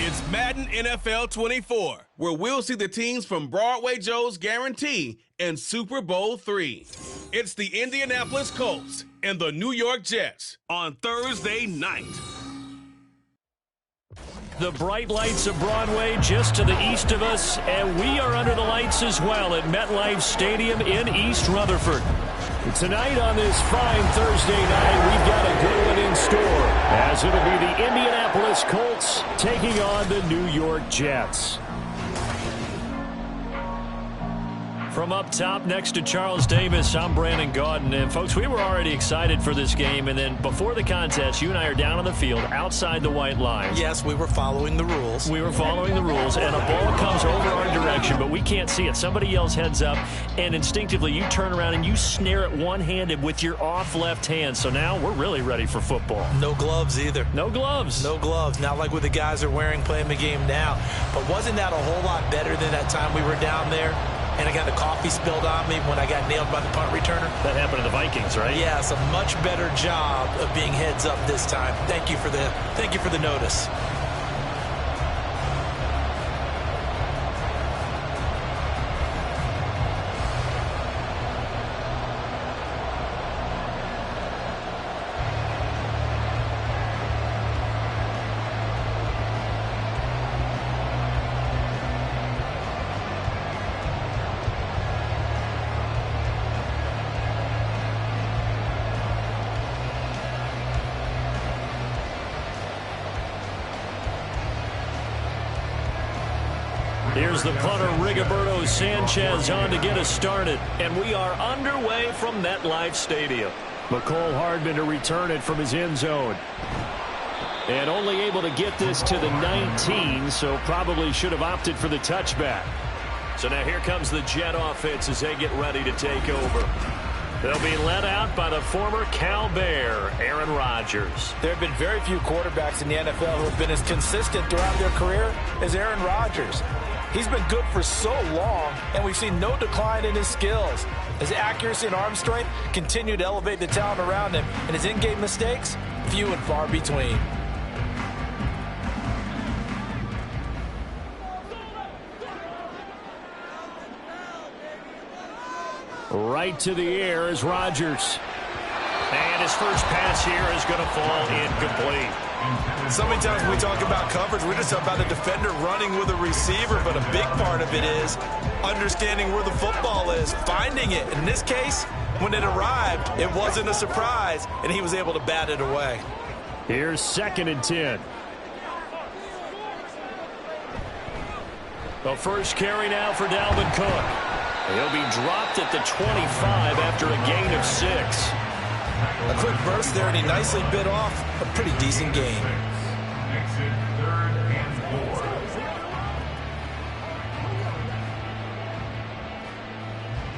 It's Madden NFL 24, where we'll see the teams from Broadway Joe's Guarantee and Super Bowl III. It's the Indianapolis Colts and the New York Jets on Thursday night. The bright lights of Broadway just to the east of us, and we are under the lights as well at MetLife Stadium in East Rutherford. Tonight on this fine Thursday night, we've got a good one in store, as it'll be the Indianapolis Colts taking on the New York Jets. From up top next to Charles Davis, I'm Brandon Gaudin. And, folks, we were already excited for this game. And then before the contest, you and I are down on the field outside the white line. Yes, we were following the rules. We were following the rules, and a ball comes over our direction, but we can't see it. Somebody yells heads up, and instinctively you turn around and you snare it one-handed with your off left hand. So now we're really ready for football. No gloves either. No gloves. No gloves. Not like what the guys are wearing playing the game now. But wasn't that a whole lot better than that time we were down there? And I got the coffee spilled on me when I got nailed by the punt returner. That happened to the Vikings, right? Yeah, it's a much better job of being heads up this time. Thank you for the notice. Here's the punter, Rigoberto Sanchez, on to get us started. And we are underway from MetLife Stadium. McCole Hardman to return it from his end zone. And only able to get this to the 19, so probably should have opted for the touchback. So now here comes the Jet offense as they get ready to take over. They'll be led out by the former Cal Bear, Aaron Rodgers. There have been very few quarterbacks in the NFL who have been as consistent throughout their career as Aaron Rodgers. He's been good for so long, and we've seen no decline in his skills. His accuracy and arm strength continue to elevate the talent around him, and his in-game mistakes, few and far between. Right to the air is Rodgers. And his first pass here is going to fall incomplete. So many times when we talk about coverage, we just talk about a defender running with a receiver, but a big part of it is understanding where the football is, finding it. In this case, when it arrived, it wasn't a surprise, and he was able to bat it away. Here's 2nd and 10. The first carry now for Dalvin Cook. He'll be dropped at the 25 after a gain of 6. A quick burst there, and he nicely bit off a pretty decent gain.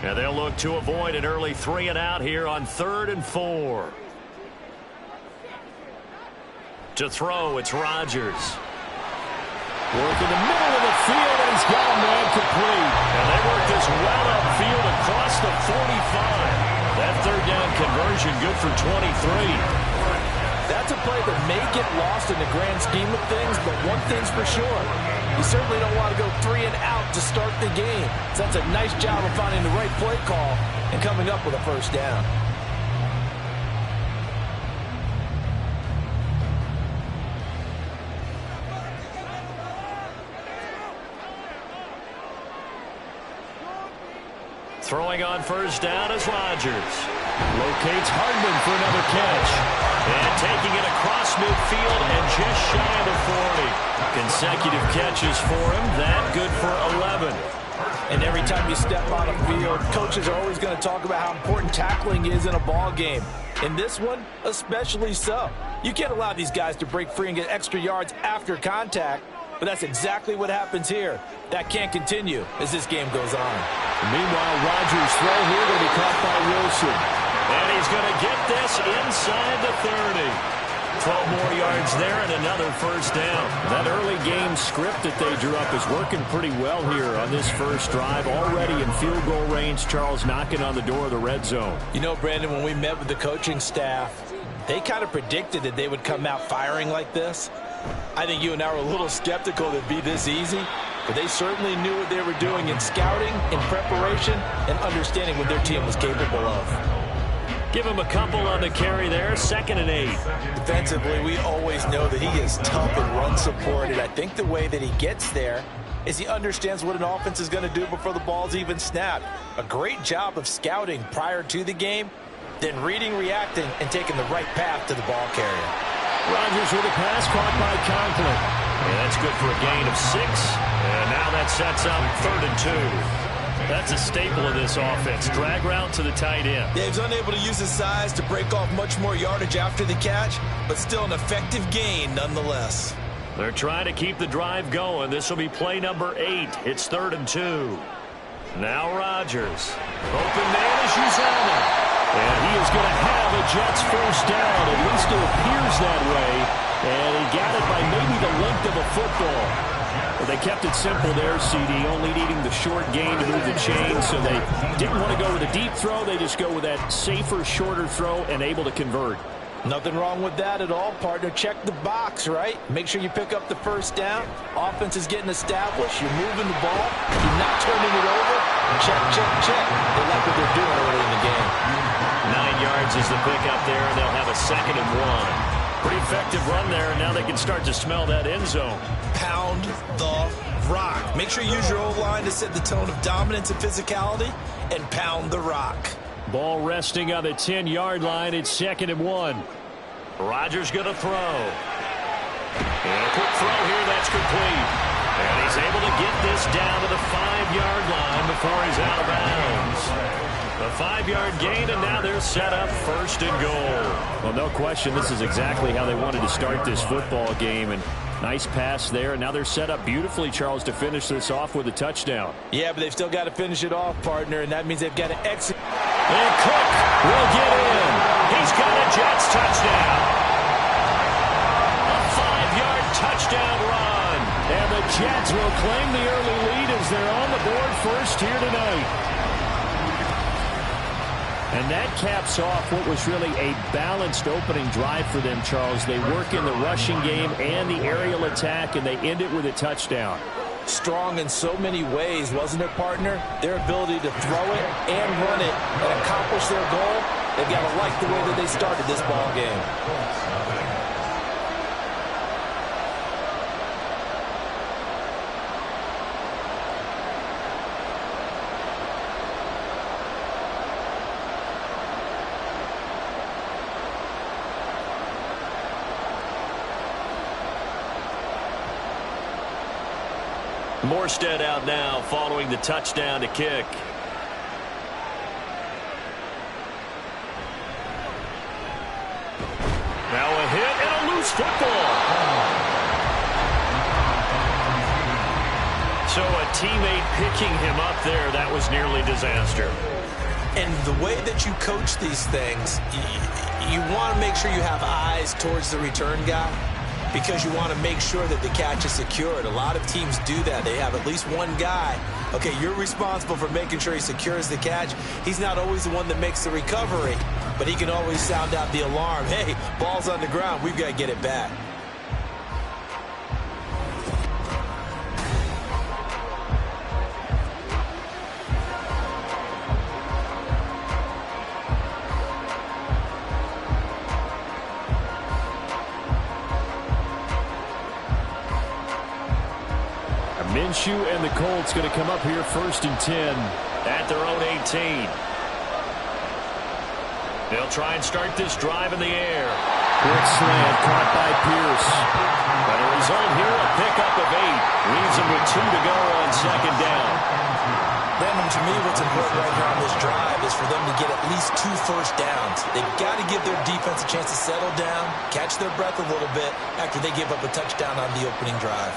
And they'll look to avoid an early 3 and out here on 3rd and 4. To throw, it's Rodgers. Work in the middle of the field, and he's got a man complete. And they work this well upfield across the 45. That 3rd down conversion good for 23. That's a play that may get lost in the grand scheme of things, but one thing's for sure. You certainly don't want to go 3 and out to start the game. So that's a nice job of finding the right play call and coming up with a first down. Throwing on first down is Rodgers. Locates Hardman for another catch. And taking it across midfield and just shy of the 40. Consecutive catches for him. That good for 11. And every time you step on a field, coaches are always going to talk about how important tackling is in a ball game. In this one, especially so. You can't allow these guys to break free and get extra yards after contact. But that's exactly what happens here. That can't continue as this game goes on. Meanwhile, Rodgers' throw here going to be caught by Wilson. And he's going to get this inside the 30. 12 more yards there and another first down. That early game script that they drew up is working pretty well here on this first drive. Already in field goal range, Charles knocking on the door of the red zone. You know, Brandon, when we met with the coaching staff, they kind of predicted that they would come out firing like this. I think you and I were a little skeptical that it'd be this easy, but they certainly knew what they were doing in scouting, in preparation, and understanding what their team was capable of. Give him a couple on the carry there, 2nd and 8. Defensively, we always know that he is tough and run supported. I think the way that he gets there is he understands what an offense is going to do before the ball's even snapped. A great job of scouting prior to the game, then reading, reacting, and taking the right path to the ball carrier. Rodgers with a pass caught by Conklin. And that's good for a gain of 6. And now that sets up 3rd and 2. That's a staple of this offense. Drag route to the tight end. Yeah, he's unable to use his size to break off much more yardage after the catch, but still an effective gain nonetheless. They're trying to keep the drive going. This will be play number 8. It's 3rd and 2. Now Rodgers. Open man is Uzama. And he is going to have a Jets first down. At least it appears that way. And he got it by maybe the length of a football. Well, they kept it simple there, CD, only needing the short gain to move the chain, so they didn't want to go with a deep throw. They just go with that safer, shorter throw and able to convert. Nothing wrong with that at all, partner. Check the box, right? Make sure you pick up the first down. Offense is getting established. You're moving the ball. You're not turning it over. Check, check, check. They like what they're doing early in the game. 9 yards is the pickup there, and they'll have a 2nd and 1. Pretty effective run there, and now they can start to smell that end zone. Pound the rock. Make sure you use your O-line to set the tone of dominance and physicality, and pound the rock. Ball resting on the 10-yard line. It's 2nd and 1. Rodgers going to throw. And a quick throw here. That's complete. And he's able to get this down to the 5-yard line before he's out of bounds. A 5-yard gain, and now they're set up 1st and goal. Well, no question, this is exactly how they wanted to start this football game. And nice pass there, and now they're set up beautifully, Charles, to finish this off with a touchdown. Yeah, but they've still got to finish it off, partner, and that means they've got to exit. And Cook will get in. He's got a Jets touchdown. A 5-yard touchdown run. And the Jets will claim the early lead as they're on the board first here tonight. And that caps off what was really a balanced opening drive for them, Charles. They work in the rushing game and the aerial attack, and they end it with a touchdown. Strong in so many ways, wasn't it, partner? Their ability to throw it and run it and accomplish their goal, they've got to like the way that they started this ball game. Morstead out now following the touchdown to kick. Now a hit and a loose football. So a teammate picking him up there, that was nearly disaster. And the way that you coach these things, you want to make sure you have eyes towards the return guy, because you want to make sure that the catch is secured. A lot of teams do that. They have at least one guy. Okay, you're responsible for making sure he secures the catch. He's not always the one that makes the recovery, but he can always sound out the alarm. Hey, ball's on the ground. We've got to get it back. Minshew and the Colts going to come up here 1st and 10 at their own 18. They'll try and start this drive in the air. Quick slant caught by Pierce. But a result here, a pickup of 8. Leaves them with 2 to go on 2nd down. Brandon, to me, what's important right here on this drive is for them to get at least 2 first downs. They've got to give their defense a chance to settle down, catch their breath a little bit after they give up a touchdown on the opening drive.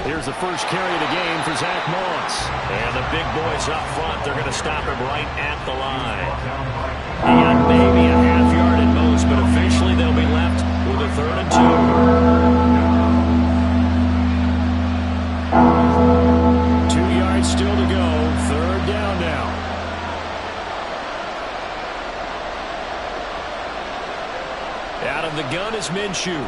Here's the first carry of the game for Zach Moss. And the big boys up front, they're going to stop him right at the line. He got maybe a half yard at most, but officially they'll be left with a 3rd and 2. 2 yards still to go. 3rd down now. Out of the gun is Minshew.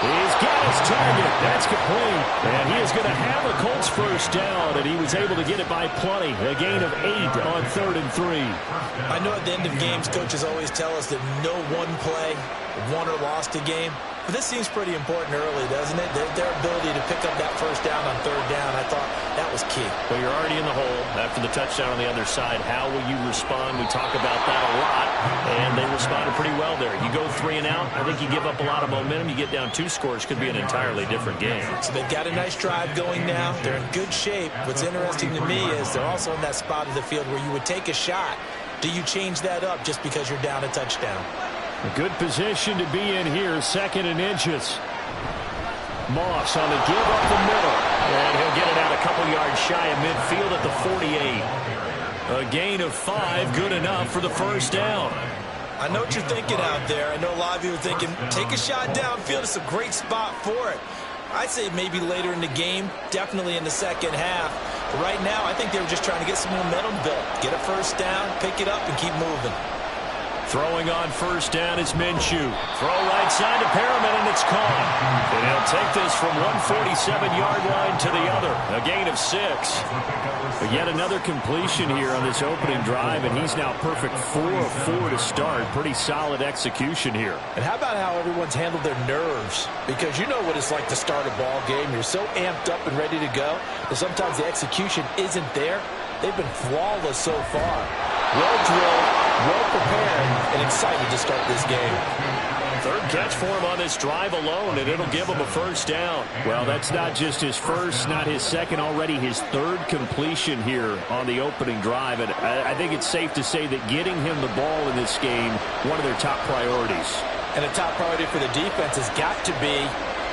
He's got his target. That's complete. And he is going to have a Colts first down, and he was able to get it by plenty. A gain of 8 on 3rd and 3. I know at the end of games, coaches always tell us that no one play won or lost a game. But this seems pretty important early, doesn't it? Their ability to pick up that first down on 3rd down, I thought that was key. Well, you're already in the hole after the touchdown on the other side. How will you respond? We talk about that a lot, and they responded pretty well there. You go 3 and out, I think you give up a lot of momentum. You get down 2 scores, could be an entirely different game. So they've got a nice drive going now. They're in good shape. What's interesting to me is they're also in that spot of the field where you would take a shot. Do you change that up just because you're down a touchdown? A good position to be in here, 2nd and inches. Moss on the give up the middle. And he'll get it out a couple yards shy of midfield at the 48. A gain of 5, good enough for the first down. I know what you're thinking out there. I know a lot of you are thinking, take a shot downfield. It's a great spot for it. I'd say maybe later in the game, definitely in the second half. But right now, I think they were just trying to get some momentum built. Get a first down, pick it up, and keep moving. Throwing on first down is Minshew. Throw right side to Perriman, and it's caught. And he'll take this from 147-yard line to the other. A gain of 6. But yet another completion here on this opening drive, and he's now perfect 4 of 4 to start. Pretty solid execution here. And how about how everyone's handled their nerves? Because you know what it's like to start a ball game. You're so amped up and ready to go that sometimes the execution isn't there. They've been flawless so far. Well drilled, well prepared, and excited to start this game. 3rd catch for him on this drive alone, and it'll give him a first down. Well, that's not just his first, not his second, already his 3rd completion here on the opening drive. And I think it's safe to say that getting him the ball in this game, one of their top priorities. And a top priority for the defense has got to be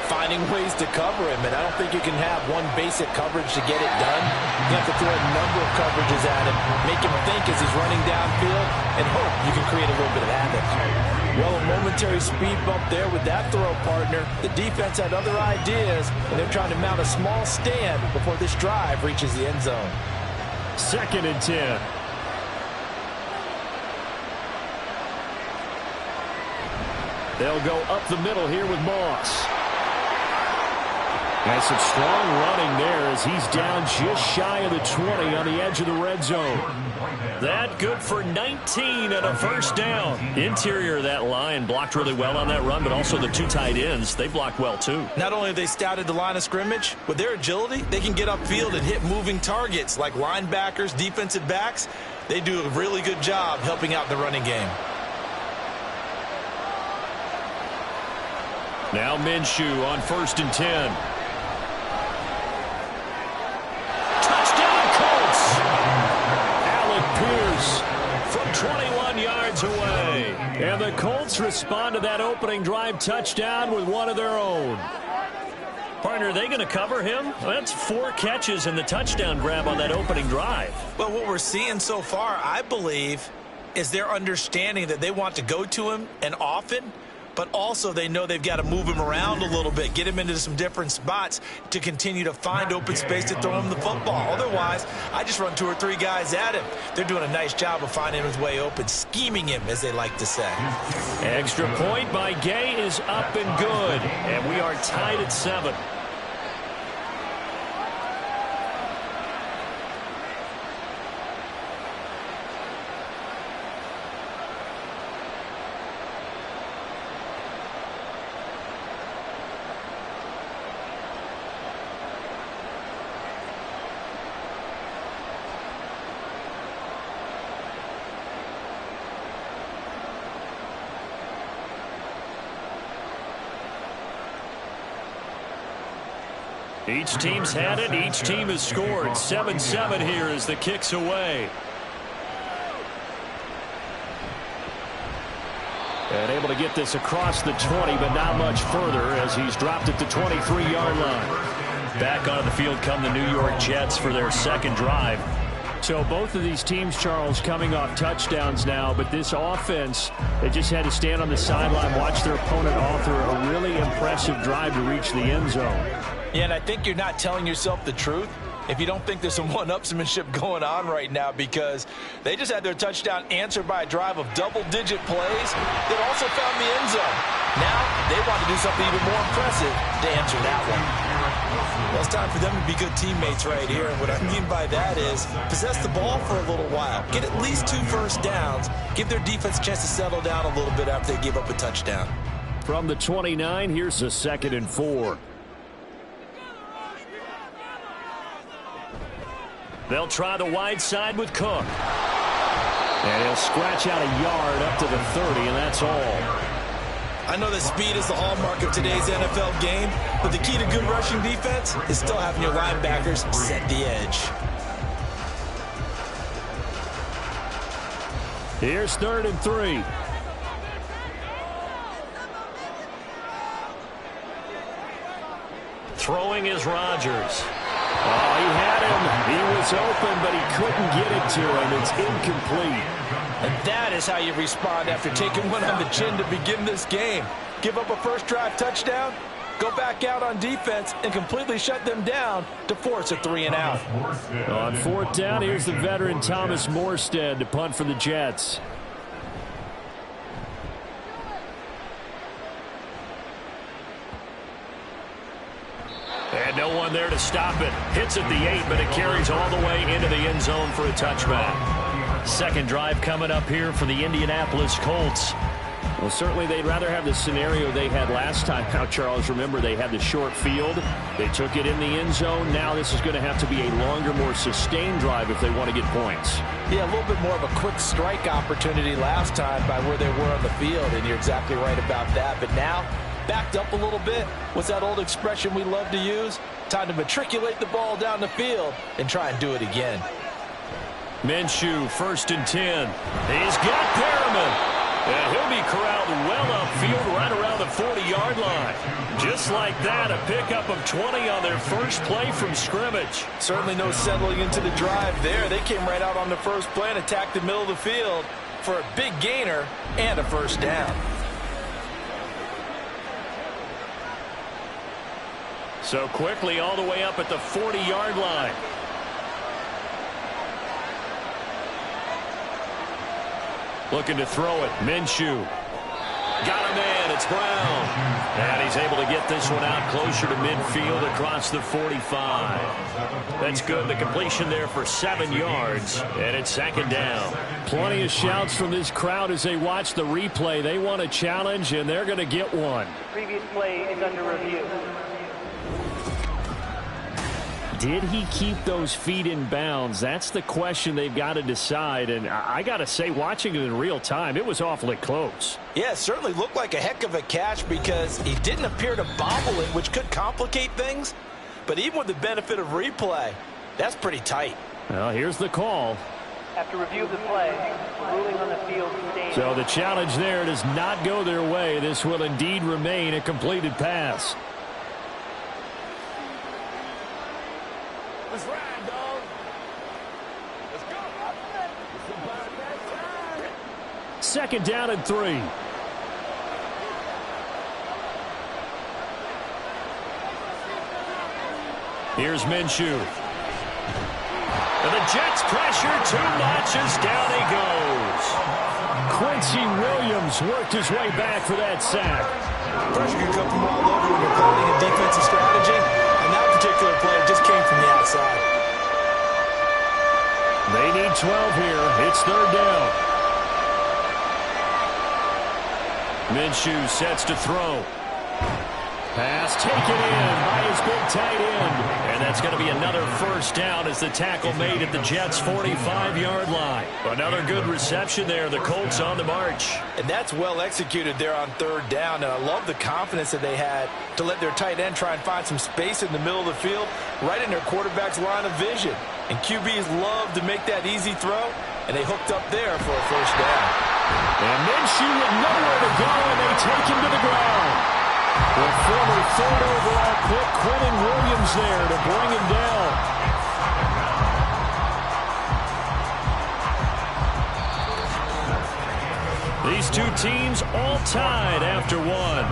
finding ways to cover him, and I don't think you can have one basic coverage to get it done. You have to throw a number of coverages at him, make him think as he's running downfield, and hope you can create a little bit of havoc. Well, a momentary speed bump there with that throw, partner. The defense had other ideas, and they're trying to mount a small stand before this drive reaches the end zone. 2nd and 10. They'll go up the middle here with Moss. And some strong running there as he's down just shy of the 20 on the edge of the red zone. That good for 19 and a first down. Interior of that line blocked really well on that run, but also the 2 tight ends, they blocked well too. Not only have they scouted the line of scrimmage, with their agility, they can get upfield and hit moving targets like linebackers, defensive backs. They do a really good job helping out the running game. Now Minshew on 1st and 10. From 21 yards away. And the Colts respond to that opening drive touchdown with one of their own. Partner, are they going to cover him? Well, that's 4 catches and the touchdown grab on that opening drive. Well, what we're seeing so far, I believe, is their understanding that they want to go to him and often, but also they know they've got to move him around a little bit, get him into some different spots to continue to find open space to throw him the football. Otherwise, I just run 2 or 3 guys at him. They're doing a nice job of finding his way open, scheming him, as they like to say. Extra point by Gay is up and good, and we are tied at 7. Each team's had it. Each team has scored. 7-7 here as the kick's away. And able to get this across the 20, but not much further as he's dropped at the 23-yard line. Back onto the field come the New York Jets for their 2nd drive. So both of these teams, Charles, coming off touchdowns now, but this offense, they just had to stand on the sideline, watch their opponent author a really impressive drive to reach the end zone. Yeah, and I think you're not telling yourself the truth if you don't think there's some one-upsmanship going on right now, because they just had their touchdown answered by a drive of double-digit plays that also found the end zone. Now they want to do something even more impressive to answer that one. Well, it's time for them to be good teammates right here. And what I mean by that is possess the ball for a little while. Get at least 2 first downs. Give their defense a chance to settle down a little bit after they give up a touchdown. From the 29, here's a 2nd and 4. They'll try the wide side with Cook. And he'll scratch out a yard up to the 30, and that's all. I know that speed is the hallmark of today's NFL game, but the key to good rushing defense is still having your linebackers set the edge. Here's 3rd and 3. Throwing is Rodgers. Oh, he had him. He was open, but he couldn't get it to him. It's incomplete. And that is how you respond after taking one on the chin to begin this game. Give up a first drive touchdown, go back out on defense, and completely shut them down to force a 3-and-out. On 4th down, here's the veteran Thomas Morstead to punt for the Jets. And no one there to stop it. Hits at the 8, but it carries all the way into the end zone for a touchback. 2nd drive coming up here for the Indianapolis Colts. Well, certainly they'd rather have the scenario they had last time. Now, Charles, remember, they had the short field. They took it in the end zone. Now this is going to have to be a longer, more sustained drive if they want to get points. Yeah, a little bit more of a quick strike opportunity last time by where they were on the field, and you're exactly right about that. But now, backed up a little bit. What's that old expression we love to use? Time to matriculate the ball down the field and try and do it again. Minshew, 1st and 10. He's got Perriman. And he'll be corralled well upfield right around the 40-yard line. Just like that, a pickup of 20 on their first play from scrimmage. Certainly no settling into the drive there. They came right out on the first play and attacked the middle of the field for a big gainer and a first down. So quickly all the way up at the 40-yard line. Looking to throw it. Minshew. Got a man. It's Brown. And he's able to get this one out closer to midfield across the 45. That's good. The completion there for 7 yards. And it's 2nd down. Plenty of shouts from this crowd as they watch the replay. They want a challenge, and they're going to get one. Previous play is under review. Did he keep those feet in bounds? That's the question they've got to decide. And I got to say, watching it in real time, it was awfully close. Yeah, it certainly looked like a heck of a catch because he didn't appear to bobble it, which could complicate things. But even with the benefit of replay, that's pretty tight. Well, here's the call. After review of the play, ruling on the field stands. So the challenge there does not go their way. This will indeed remain a completed pass. Let's ride, dog. Let's go. 2nd down and 3. Here's Minshew. And the Jets pressure too much as down he goes. Quincy Williams worked his way back for that sack. Pressure can come from all over when you're calling a defensive strategy. And that particular play just came from the outside. They need 12 here. It's 3rd down. Minshew sets to throw. Pass taken in by his big tight end. And that's going to be another first down as the tackle made at the Jets' 45-yard line. Another good reception there. The Colts on the march. And that's well executed there on 3rd down. And I love the confidence that they had to let their tight end try and find some space in the middle of the field, right in their quarterback's line of vision. And QBs love to make that easy throw, and they hooked up there for a first down. And Minshew with nowhere to go, and they take him to the ground. The former 3rd overall pick, Quinton Williams, there to bring him down. These two teams all tied after one.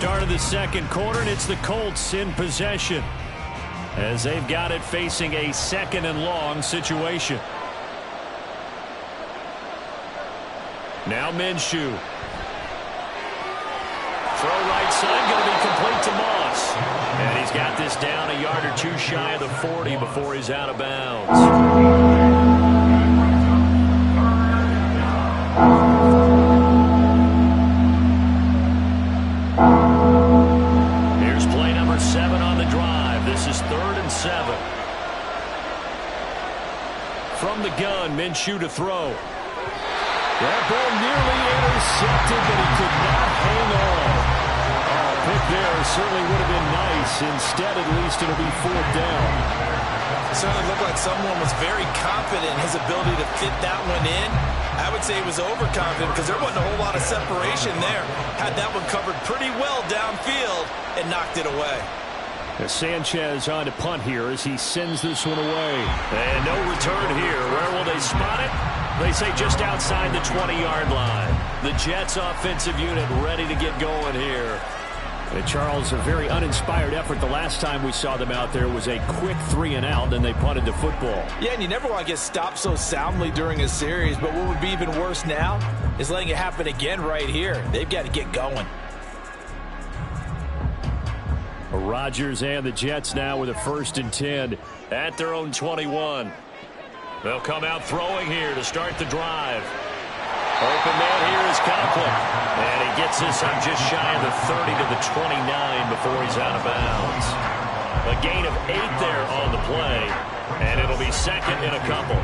start of the second quarter, and it's the Colts in possession as they've got it facing a second and long situation. Now Minshew. Throw right side, going to be complete to Moss. And he's got this down a yard or two shy of the 40 before he's out of bounds. Here's play number 7 on the drive. This is 3rd and 7. From the gun, Minshew to throw. That ball nearly intercepted, but he could not hang on. Oh, pick there certainly would have been nice. Instead, at least, it'll be 4th down. It certainly looked like someone was very confident in his ability to fit that one in. I would say he was overconfident because there wasn't a whole lot of separation there. Had that one covered pretty well downfield and knocked it away. Sanchez on to punt here as he sends this one away. And no return here. Where will they spot it? They say just outside the 20-yard line. The Jets offensive unit ready to get going here. And Charles, a very uninspired effort. The last time we saw them out there was a quick 3-and-out, then they punted the football. Yeah, and you never want to get stopped so soundly during a series, but what would be even worse now is letting it happen again right here. They've got to get going. Rodgers and the Jets now with a 1st and 10 at their own 21. They'll come out throwing here to start the drive. Open man here is Conklin. And he gets this up just shy of the 30 to the 29 before he's out of bounds. A gain of 8 there on the play. And it'll be 2nd and a couple.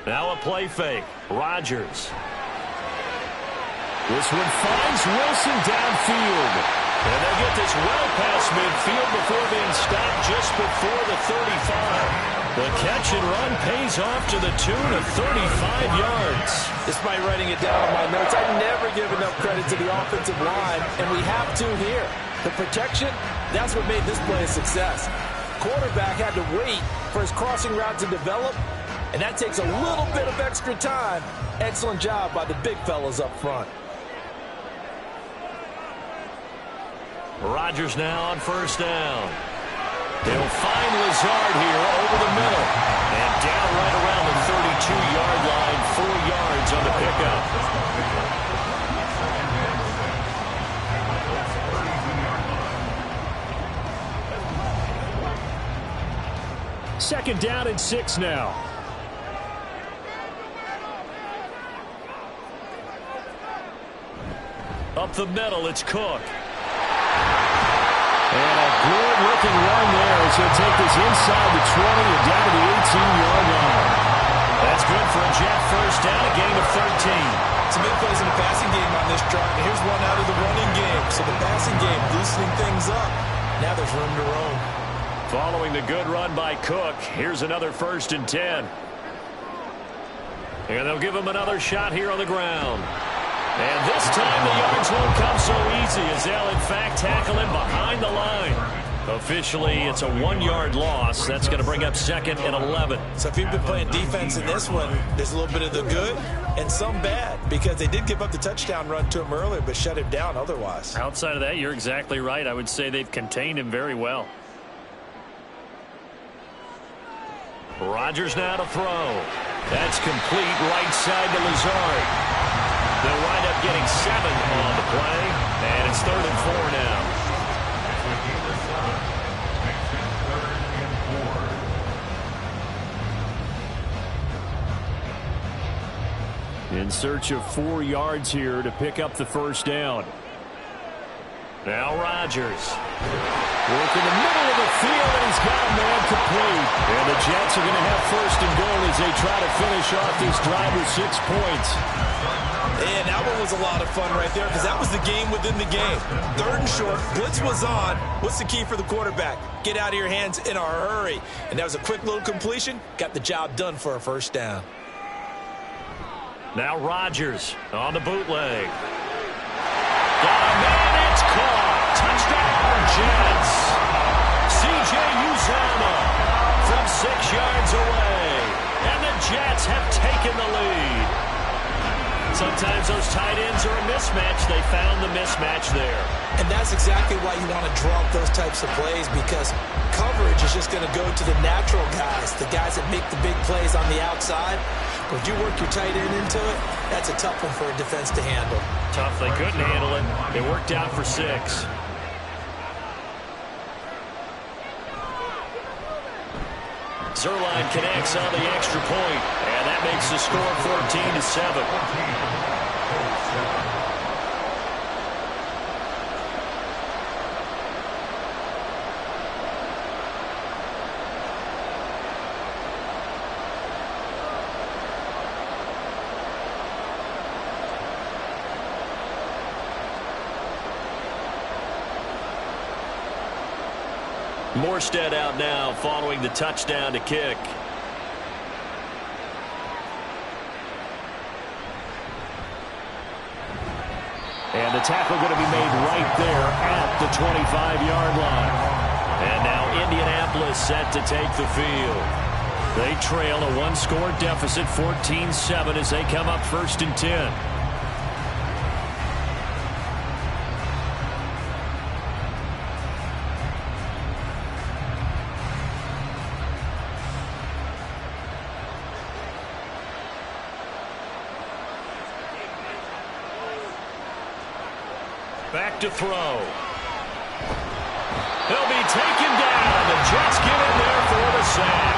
Now a play fake. Rodgers. This one finds Wilson downfield. And they get this well past midfield before being stopped just before the 35. The catch and run pays off to the tune of 35 yards. Despite writing it down on my notes, I never give enough credit to the offensive line, and we have to here. The protection, that's what made this play a success. Quarterback had to wait for his crossing route to develop, and that takes a little bit of extra time. Excellent job by the big fellas up front. Rodgers now on 1st down. He'll find Lazard here over the middle. And down right around the 32-yard line, 4 yards on the pickup. Second down and 6 now. Up the middle, it's Cook. And a good-looking run there as he'll take this inside the 20 and down to the 18-yard line. That's good for a Jet 1st down, a gain of 13. Some big plays in the passing game on this drive. And here's one out of the running game. So the passing game loosening things up. Now there's room to roam. Following the good run by Cook, here's another 1st and 10. And they'll give him another shot here on the ground. And this time the yards won't come so easy as they'll, in fact, tackle him behind the line. Officially, it's a 1-yard loss. That's going to bring up 2nd and 11. So if you've been playing defense in this one, there's a little bit of the good and some bad because they did give up the touchdown run to him earlier but shut him down otherwise. Outside of that, you're exactly right. I would say they've contained him very well. Rodgers now to throw. That's complete right side to Lazard. They'll wind up getting 7 on the play, and it's 3rd and 4 now. In search of 4 yards here to pick up the 1st down. Now Rodgers. Work in the middle of the field, and he's got a man complete. And the Jets are going to have 1st and goal as they try to finish off this drive with 6 points. And that one was a lot of fun right there because that was the game within the game. 3rd and short, blitz was on. What's the key for the quarterback? Get out of your hands in a hurry. And that was a quick little completion. Got the job done for a 1st down. Now Rodgers on the bootleg. Got a man, it's caught. Touchdown, Jets. C.J. Uzomah from sometimes those tight ends are a mismatch. They found the mismatch there. And that's exactly why you want to draw up those types of plays, because coverage is just going to go to the natural guys, the guys that make the big plays on the outside. But if you work your tight end into it, that's a tough one for a defense to handle. Tough. They couldn't handle it. It worked out for 6. Zerline connects on the extra point, and that makes the score 14-7. Morstead out now following the touchdown to kick. And the tackle going to be made right there at the 25-yard line. And now Indianapolis set to take the field. They trail a one-score deficit, 14-7, as they come up 1st and 10. Back to throw. He'll be taken down. The Jets get in there for the sack.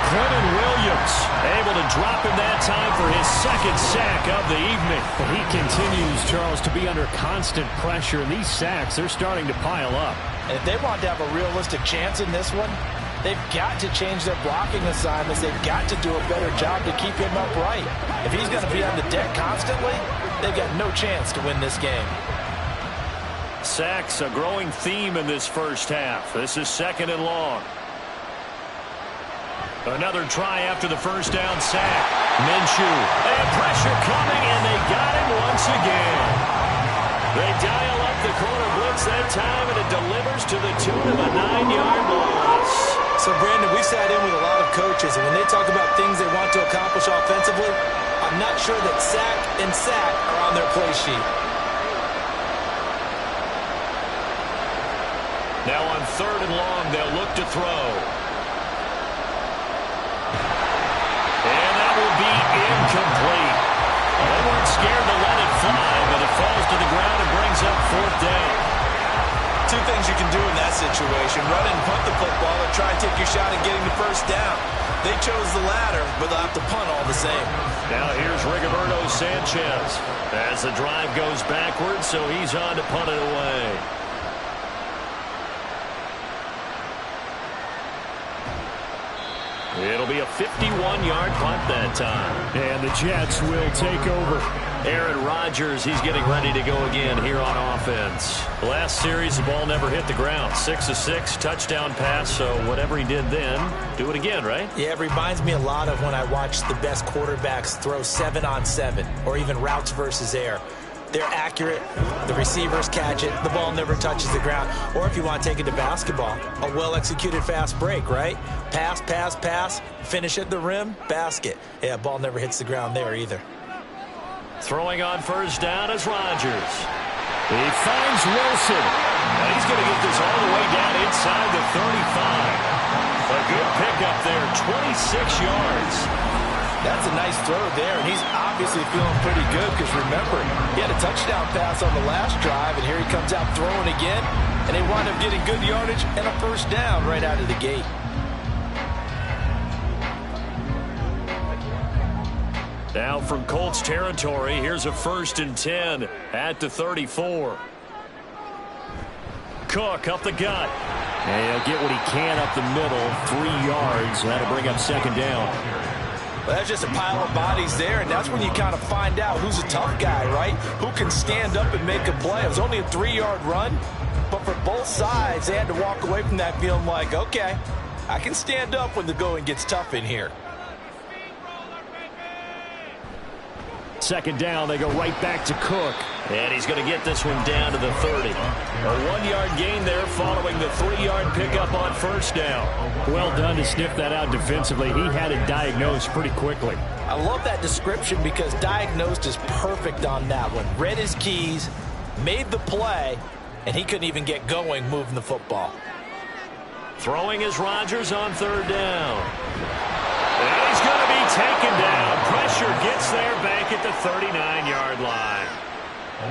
Quentin Williams able to drop him that time for his 2nd sack of the evening. But he continues, Charles, to be under constant pressure. And these sacks, they're starting to pile up. And if they want to have a realistic chance in this one, they've got to change their blocking assignments. They've got to do a better job to keep him upright. If he's going to be on the deck constantly, they've got no chance to win this game. Sacks, a growing theme in this first half. This is 2nd and long. Another try after the first down sack. Minshew. And pressure coming, and they got him once again. They dial up the corner blitz that time, and it delivers to the tune of a 9-yard loss. So, Brandon, we sat in with a lot of coaches, and when they talk about things they want to accomplish offensively, I'm not sure that sack and sack are on their play sheet. Now on 3rd and long, they'll look to throw. And that will be incomplete. They weren't scared to let it fly, but it falls to the ground and brings up 4th down. 2 things you can do in that situation: run and punt the football, or try and take your shot at getting the 1st down. They chose the latter, but they'll have to punt all the same. Now here's Rigoberto Sanchez as the drive goes backwards, so he's on to punt it away. It'll be a 51-yard punt that time. And the Jets will take over. Aaron Rodgers, he's getting ready to go again here on offense. Last series, the ball never hit the ground. 6 of 6, touchdown pass, so whatever he did then, do it again, right? Yeah, it reminds me a lot of when I watched the best quarterbacks throw 7-on-7, or even routes versus air. They're accurate. The receivers catch it. The ball never touches the ground. Or if you want to take it to basketball, a well-executed fast break, right? Pass, pass, pass, finish at the rim, basket. Yeah, ball never hits the ground there either. Throwing on 1st down is Rodgers. He finds Wilson. And he's going to get this all the way down inside the 35. A good pickup there, 26 yards. That's a nice throw there, and he's obviously feeling pretty good because, remember, he had a touchdown pass on the last drive, and here he comes out throwing again, and they wind up getting good yardage and a 1st down right out of the gate. Now from Colts territory, here's a 1st and 10 at the 34. Cook up the gut. And he'll get what he can up the middle, 3 yards. That'll bring up 2nd down. Well, that's just a pile of bodies there, and that's when you kind of find out who's a tough guy, right? Who can stand up and make a play. It was only a 3-yard run, but for both sides, they had to walk away from that feeling like, okay, I can stand up when the going gets tough in here. 2nd down, they go right back to Cook. And he's going to get this one down to the 30. A 1-yard gain there following the 3-yard pickup on first down. Well done to sniff that out defensively. He had it diagnosed pretty quickly. I love that description because diagnosed is perfect on that one. Read his keys, made the play, and he couldn't even get going moving the football. Throwing is Rodgers on third down. And he's going to be taken down. Pressure gets there back at the 39-yard line.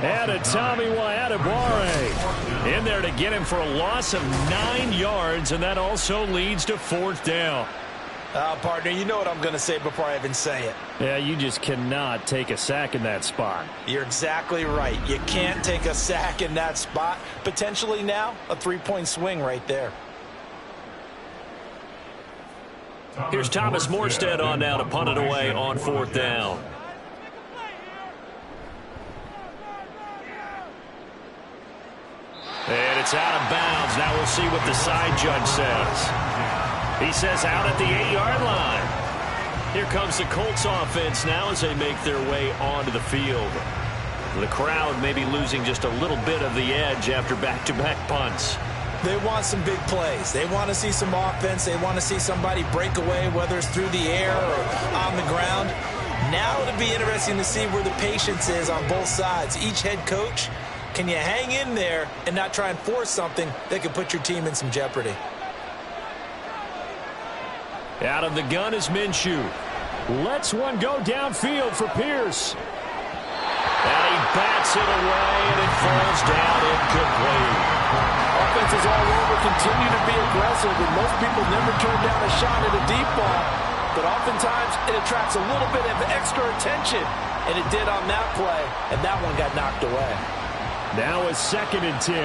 And a Tommy Adebawore in there to get him for a loss of 9 yards, and that also leads to fourth down. Partner, you know what I'm going to say before I even say it. Yeah, you just cannot take a sack in that spot. You're exactly right. You can't take a sack in that spot. Potentially now a 3-point swing right there. Here's Thomas Morstead on now to punt it away on fourth down. And it's out of bounds. Now we'll see what the side judge says. He says out at the 8-yard line. Here comes the Colts offense now as they make their way onto the field. The crowd may be losing just a little bit of the edge after back-to-back punts. They want some big plays. They want to see some offense. They want to see somebody break away, whether it's through the air or on the ground. Now it'll be interesting to see where the patience is on both sides. Each head coach, can you hang in there and not try and force something that could put your team in some jeopardy? Out of the gun is Minshew. Lets one go downfield for Pierce. And he bats it away, and it falls down incomplete. Offenses all over continue to be aggressive, and most people never turn down a shot at a deep ball. But oftentimes it attracts a little bit of extra attention, and it did on that play, and that one got knocked away. Now a 2nd and 10.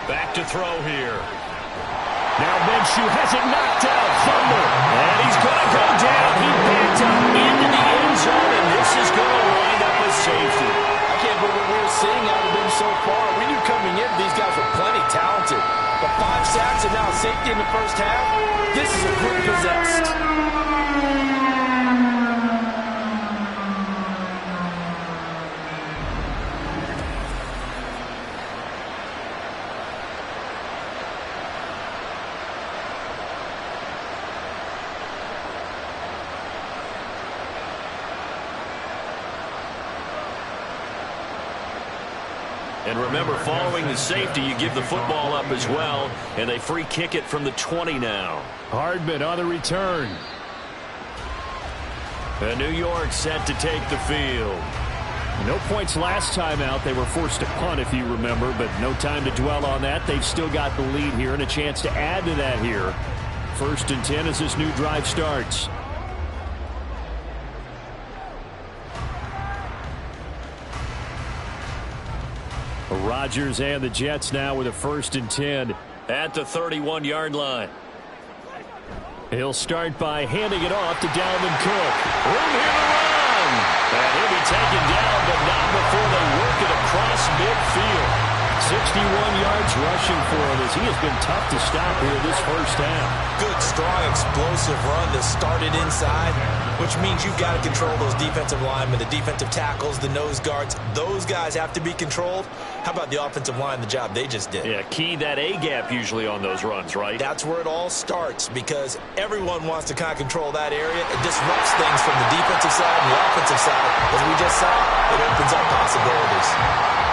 Back to throw here. Now Minshew has it knocked out. Fumble. And he's going to go down. He backed up into the end zone, and this is going to wind up a safety. I can't believe what we're seeing out of them so far. We knew coming in these guys were plenty talented. But 5 sacks and now a safety in the first half, this is a group possessed. And remember, following the safety, you give the football up as well, and they free kick it from the 20 now. Hardman on the return. And New York set to take the field. No points last time out. They were forced to punt, if you remember, but no time to dwell on that. They've still got the lead here and a chance to add to that here. 1st and 10 as this new drive starts. Rodgers and the Jets now with a 1st and 10. At the 31-yard line. He'll start by handing it off to Dalvin Cook. Room here to run. And he'll be taken down, but not before they work it across midfield. 61 yards rushing for him as he has been tough to stop here this first half. Good, strong, explosive run that started inside, which means you've got to control those defensive linemen, the defensive tackles, the nose guards. Those guys have to be controlled. How about the offensive line, the job they just did? Yeah, key that A-gap usually on those runs, right? That's where it all starts because everyone wants to kind of control that area. It disrupts things from the defensive side and the offensive side. As we just saw, it opens up possibilities.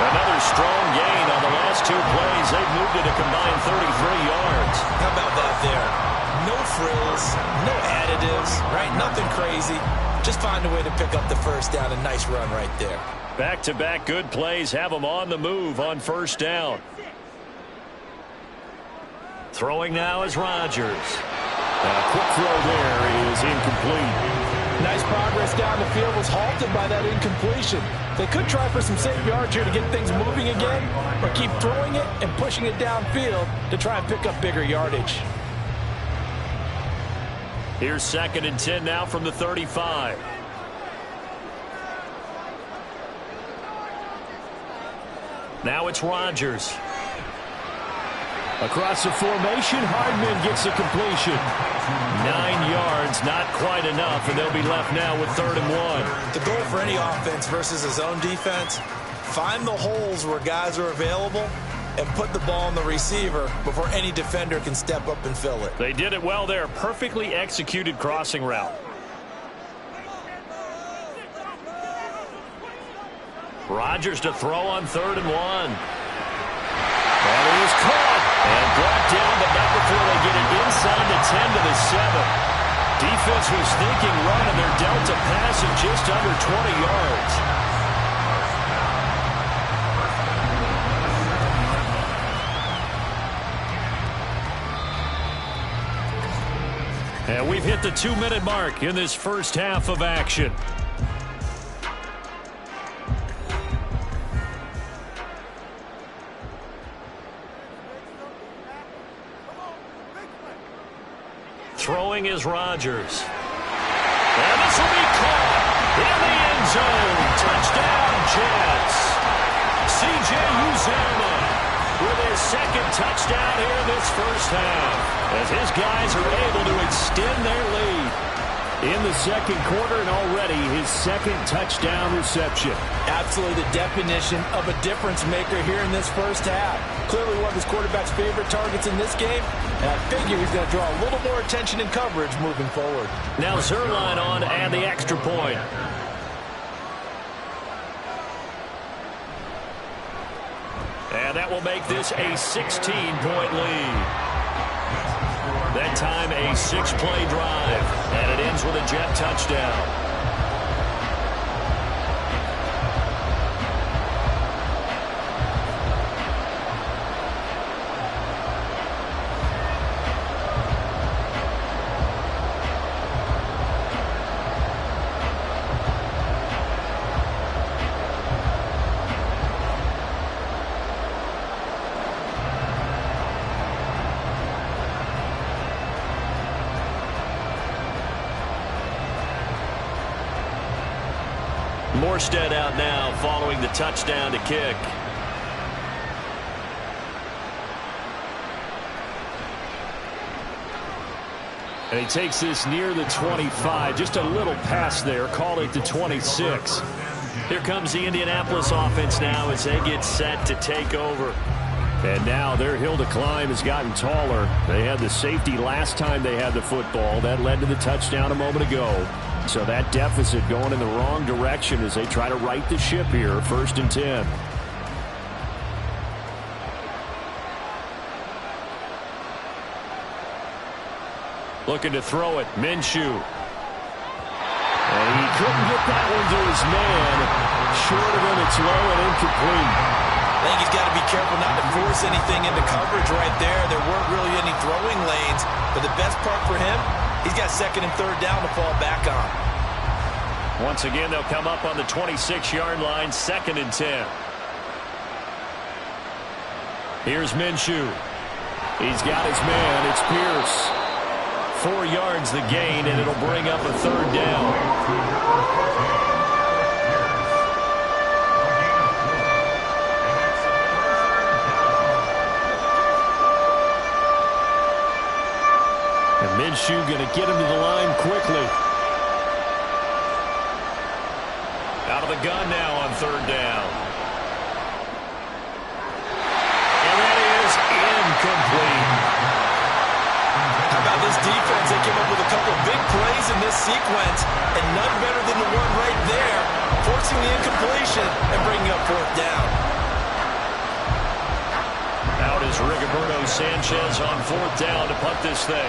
Another strong gain on the last 2 plays. They've moved it a combined 33 yards. How about that there? No frills, no additives, right? Nothing crazy. Just find a way to pick up the first down. A nice run right there. Back-to-back good plays have them on the move on first down. Throwing now is Rodgers. A quick throw there is incomplete. Nice progress down the field was halted by that incompletion. They could try for some safe yards here to get things moving again, or keep throwing it and pushing it downfield to try and pick up bigger yardage. Here's 2nd and 10 now from the 35. Now it's Rodgers. Across the formation, Hardman gets a completion. 9 yards, not quite enough, and they'll be left now with 3rd and 1. The goal for any offense versus a zone defense, find the holes where guys are available and put the ball on the receiver before any defender can step up and fill it. They did it well there. Perfectly executed crossing route. Rodgers to throw on 3rd and 1. And it was caught and brought down, but not before they get it inside the 10 to the 7. Defense was thinking run, and they're dealt a pass of just under 20 yards. And we've hit the 2-minute mark in this first half of action. Throwing is Rodgers. And this will be caught in the end zone. Touchdown, Jets. C.J. Uzomah with his 2nd touchdown here in this first half, as his guys are able to extend their lead. In the 2nd quarter, and already his 2nd touchdown reception. Absolutely the definition of a difference maker here in this first half. Clearly one of his quarterback's favorite targets in this game, and I figure he's going to draw a little more attention and coverage moving forward. Now Zerline on to add the extra point. And that will make this a 16-point lead. That time a 6-play drive, and it ends with a Jet touchdown. Morstead out now following the touchdown to kick. And he takes this near the 25. Just a little pass there. Call it the 26. Here comes the Indianapolis offense now as they get set to take over. And now their hill to climb has gotten taller. They had the safety last time they had the football. That led to the touchdown a moment ago. So that deficit going in the wrong direction as they try to right the ship here. 1st and 10. Looking to throw it. Minshew. And he couldn't get that one to his man. Short of him, it's low and incomplete. I think he's got to be careful not to force anything into coverage right there. There weren't really any throwing lanes. But the best part for him, he's got 2nd and 3rd down to fall back on. Once again, they'll come up on the 26-yard line, 2nd and 10. Here's Minshew. He's got his man. It's Pierce. 4 yards the gain, and it'll bring up a 3rd down. Minshew going to get him to the line quickly. Out of the gun now on 3rd down. And that is incomplete. How about this defense? They came up with a couple of big plays in this sequence, and none better than the one right there, forcing the incompletion and bringing up 4th down. Out is Rigoberto Sanchez on 4th down to punt this thing.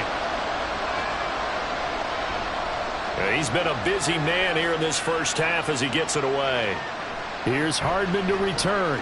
He's been a busy man here in this first half as he gets it away. Here's Hardman to return.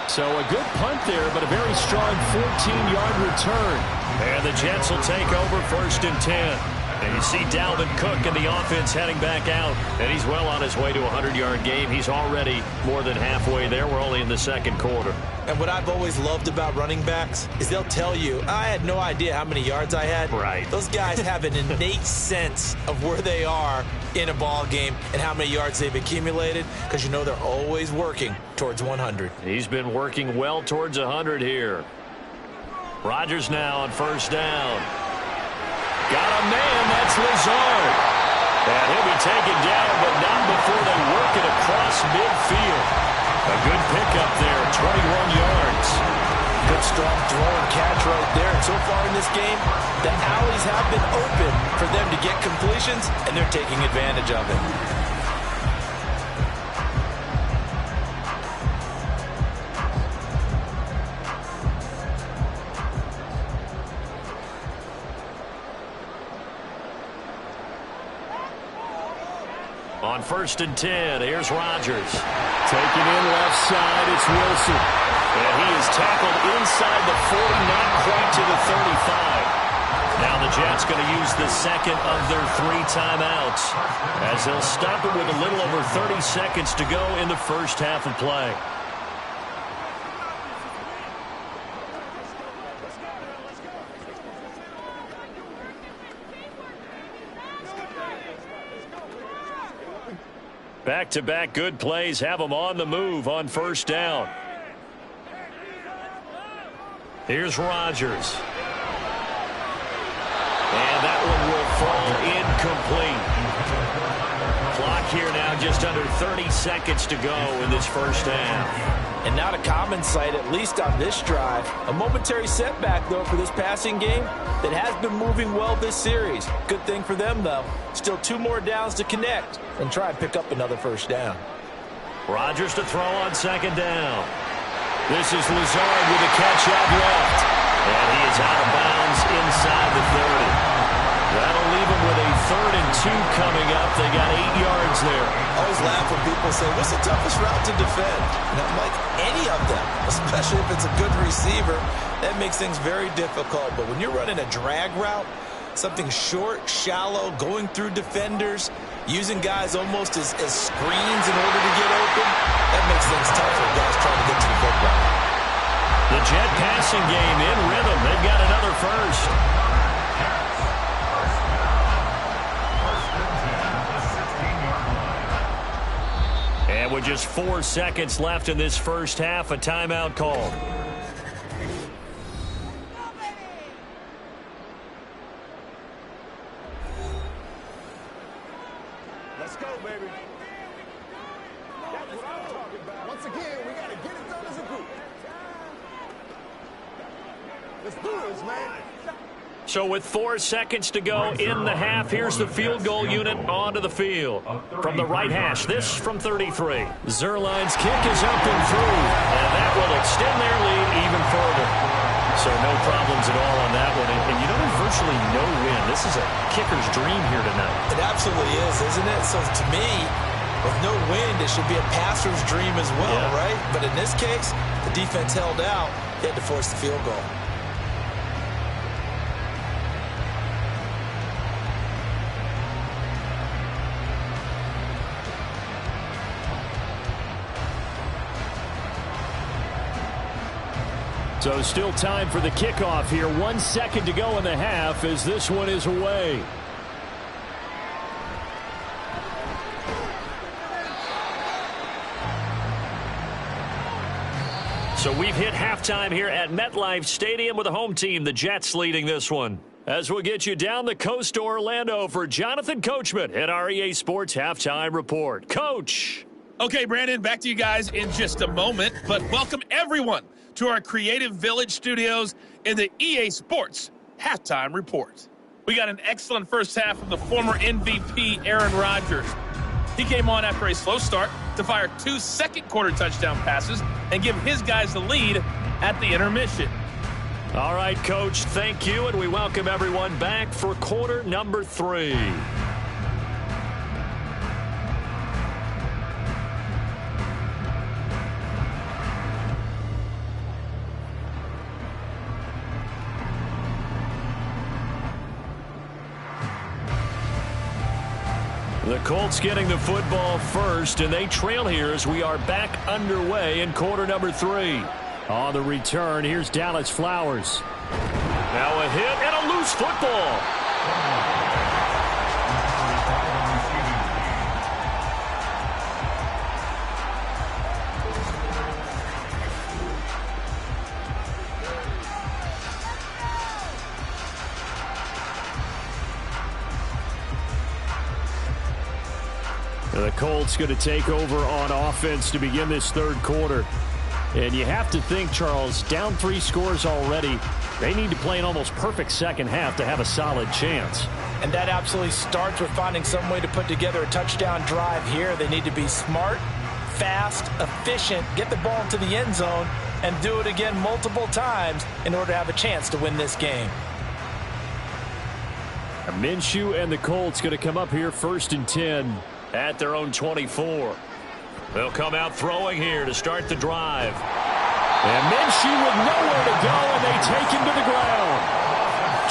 So a good punt there, but a very strong 14-yard return. And the Jets will take over 1st and 10. And you see Dalvin Cook and the offense heading back out. And he's well on his way to a 100-yard game. He's already more than halfway there. We're only in the 2nd quarter. And what I've always loved about running backs is they'll tell you, I had no idea how many yards I had. Right. Those guys have an innate sense of where they are in a ball game and how many yards they've accumulated, because you know they're always working towards 100. He's been working well towards 100 here. Rodgers now on first down. Got a man, that's Lazard. And he'll be taken down, but not before they work it across midfield. A good pickup there, 21 yards. Good strong throw and catch right there. And so far in this game, the alleys have been open for them to get completions, and they're taking advantage of it. On 1st and 10, here's Rodgers. Taking in left side, it's Wilson. And he is tackled inside the 40, not quite to the 35. Now the Jets going to use the second of their 3 timeouts, as they'll stop it with a little over 30 seconds to go in the first half of play. Back-to-back good plays have them on the move on first down. Here's Rodgers. And that one will fall incomplete. Clock here now just under 30 seconds to go in this first half. And not a common sight, at least on this drive. A momentary setback, though, for this passing game that has been moving well this series. Good thing for them, though. Still 2 more downs to connect and try and pick up another first down. Rodgers to throw on second down. This is Lazard with a catch out left. And he is out of bounds inside the 30. That'll leave him with a 3rd and 2 coming up. They got 8 yards there. I always laugh when people say, what's the toughest route to defend? And I'm like, any of them, especially if it's a good receiver. That makes things very difficult. But when you're running a drag route, something short, shallow, going through defenders, using guys almost as screens in order to get open, that makes things tough for guys trying to get to the football. The Jet passing game in rhythm. They've got another first. And with just 4 seconds left in this first half, a timeout call. Let's go, baby. That's what I'm talking about. Once again, we got to get it done as a group. Let's do this, man. So with 4 seconds to go in the half, here's the field goal unit onto the field. From the right hash, this from 33. Zerline's kick is up and through, and that will extend their lead even further. So no problems at all on that one. And you know, there's virtually no win. This is a kicker's dream here tonight. It absolutely is, isn't it? So to me, with no wind, it should be a passer's dream as well, right? But in this case, the defense held out. They had to force the field goal. So still time for the kickoff here. 1 second to go in the half as this one is away. So we've hit halftime here at MetLife Stadium with the home team, the Jets, leading this one. As we'll get you down the coast to Orlando for Jonathan Coachman at our EA Sports Halftime Report. Coach. Okay, Brandon, back to you guys in just a moment, but welcome everyone to our Creative Village studios in the EA Sports Halftime Report. We got an excellent first half from the former MVP Aaron Rodgers. He came on after a slow start to fire 2 second-quarter touchdown passes and give his guys the lead at the intermission. All right, Coach, thank you, and we welcome everyone back for quarter number 3. The Colts getting the football first, and they trail here as we are back underway in quarter number 3. On the return, here's Dallas Flowers. Now a hit and a loose football. The Colts going to take over on offense to begin this third quarter. And you have to think, Charles, down 3 scores already. They need to play an almost perfect second half to have a solid chance. And that absolutely starts with finding some way to put together a touchdown drive here. They need to be smart, fast, efficient, get the ball into the end zone, and do it again multiple times in order to have a chance to win this game. Minshew and the Colts going to come up here 1st and 10 at their own 24. They'll come out throwing here to start the drive. And Minshew with nowhere to go, and they take him to the ground.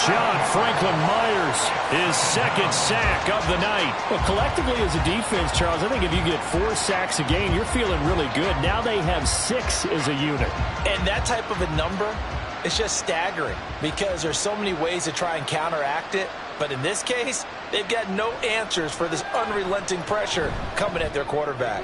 John Franklin Myers, his 2nd sack of the night. Well, collectively as a defense, Charles, I think if you get 4 sacks a game, you're feeling really good. Now they have 6 as a unit. And that type of a number is just staggering because there's so many ways to try and counteract it. But in this case, they've got no answers for this unrelenting pressure coming at their quarterback.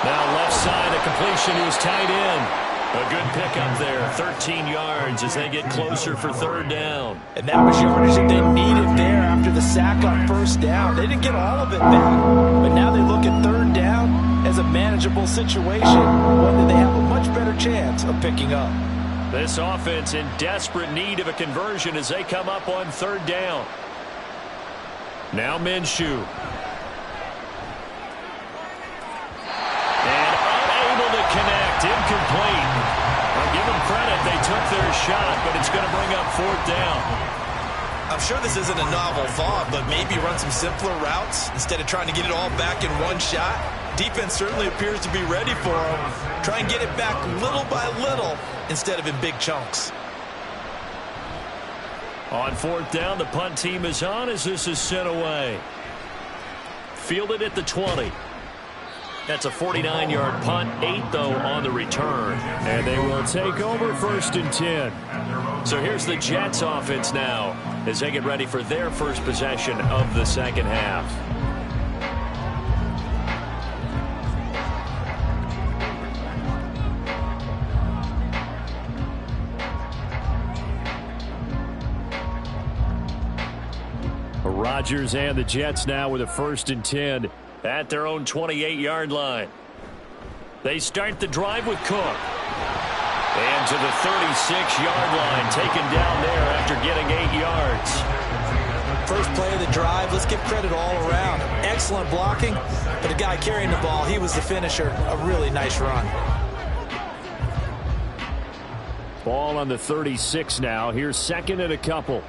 Now left side, a completion to his tight end. A good pickup there, 13 yards as they get closer for 3rd down. And that was yardage that they needed there after the sack on 1st down. They didn't get all of it back, but now they look at 3rd down as a manageable situation, one that they have a much better chance of picking up. This offense in desperate need of a conversion as they come up on 3rd down. Now Minshew. And unable to connect, incomplete. I'll give them credit, they took their shot, but it's going to bring up 4th down. I'm sure this isn't a novel thought, but maybe run some simpler routes instead of trying to get it all back in one shot. Defense certainly appears to be ready for them. Try and get it back little by little instead of in big chunks. On 4th down, the punt team is on as this is sent away. Fielded at the 20. That's a 49-yard punt, 8 though on the return. And they will take over 1st and 10. So here's the Jets offense now as they get ready for their first possession of the second half. Rodgers and the Jets now with a 1st and 10 at their own 28-yard line. They start the drive with Cook. And to the 36-yard line, taken down there after getting 8 yards. First play of the drive, let's give credit all around. Excellent blocking, but the guy carrying the ball, he was the finisher. A really nice run. Ball on the 36 now. Here's 2nd and a couple.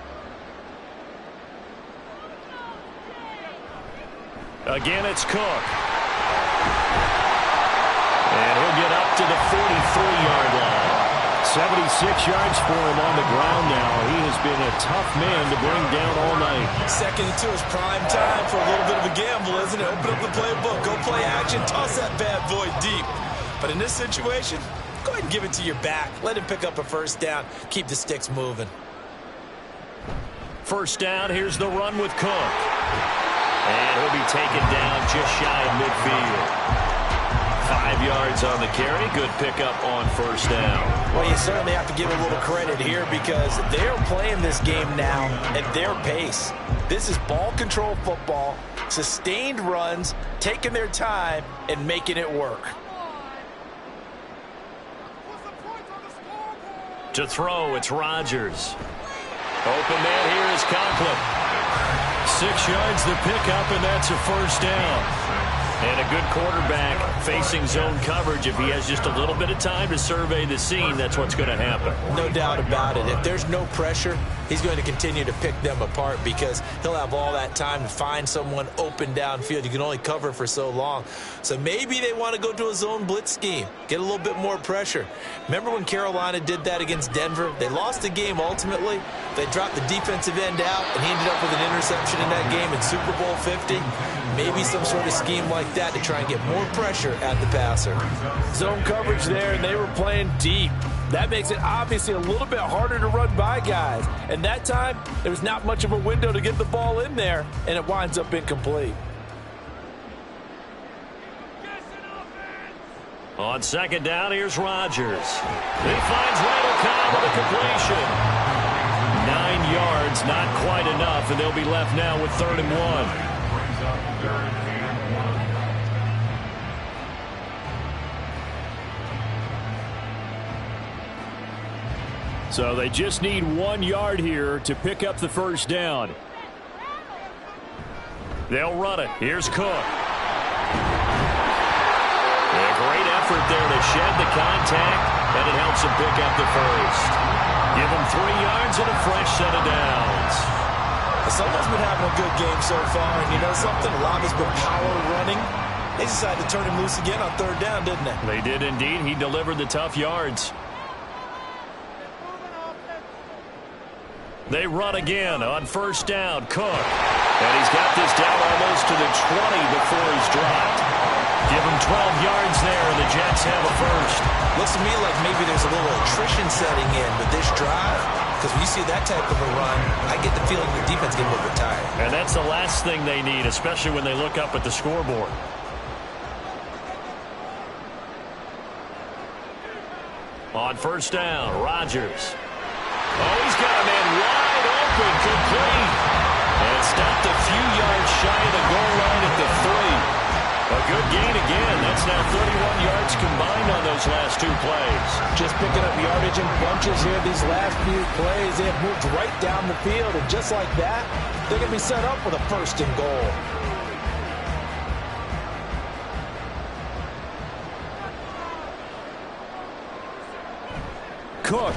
Again, it's Cook. And he'll get up to the 43-yard line. 76 yards for him on the ground now. He has been a tough man to bring down all night. 2nd and 2 is prime time for a little bit of a gamble, isn't it? Open up the playbook, go play action, toss that bad boy deep. But in this situation, go ahead and give it to your back. Let him pick up a 1st down. Keep the sticks moving. 1st down, here's the run with Cook. And he'll be taken down just shy of midfield. 5 yards on the carry. Good pickup on 1st down. Well, you certainly have to give a little credit here because they're playing this game now at their pace. This is ball control football, sustained runs, taking their time, and making it work. To throw, it's Rodgers. Open man here is Conklin. 6 yards the pickup, and that's a 1st down. And a good quarterback facing zone coverage. If he has just a little bit of time to survey the scene, that's what's going to happen. No doubt about it. If there's no pressure, he's going to continue to pick them apart because he'll have all that time to find someone open downfield. You can only cover for so long. So maybe they want to go to a zone blitz scheme, get a little bit more pressure. Remember when Carolina did that against Denver? They lost the game ultimately. They dropped the defensive end out, and he ended up with an interception in that game in Super Bowl 50. Maybe some sort of scheme like that to try and get more pressure at the passer. Zone coverage there, and they were playing deep. That makes it obviously a little bit harder to run by guys. And that time, there was not much of a window to get the ball in there, and it winds up incomplete. On 2nd down, here's Rodgers. He finds Randall Cobb with a completion. 9 yards, not quite enough, and they'll be left now with 3rd and 1. So they just need 1 yard here to pick up the first down. They'll run it. Here's Cook. A great effort there to shed the contact, and it helps him pick up the first. Give him 3 yards and a fresh set of downs. Someone's been having a good game so far, and you know something? A lot has been power running. They decided to turn him loose again on 3rd down, didn't they? They did indeed. He delivered the tough yards. They run again on 1st down. Cook. And he's got this down almost to the 20 before he's dropped. Give him 12 yards there, and the Jets have a first. Looks to me like maybe there's a little attrition setting in with this drive, because when you see that type of a run, I get the feeling the defense getting a little bit tired. And that's the last thing they need, especially when they look up at the scoreboard. On 1st down, Rodgers. Oh, he's got a man wide open, complete. And stopped a few yards shy of the goal line at the 3. A good gain again. That's now 31 yards combined on those last 2 plays. Just picking up yardage in bunches here these last few plays. They have moved right down the field, and just like that, they're going to be set up for the 1st and goal. Cook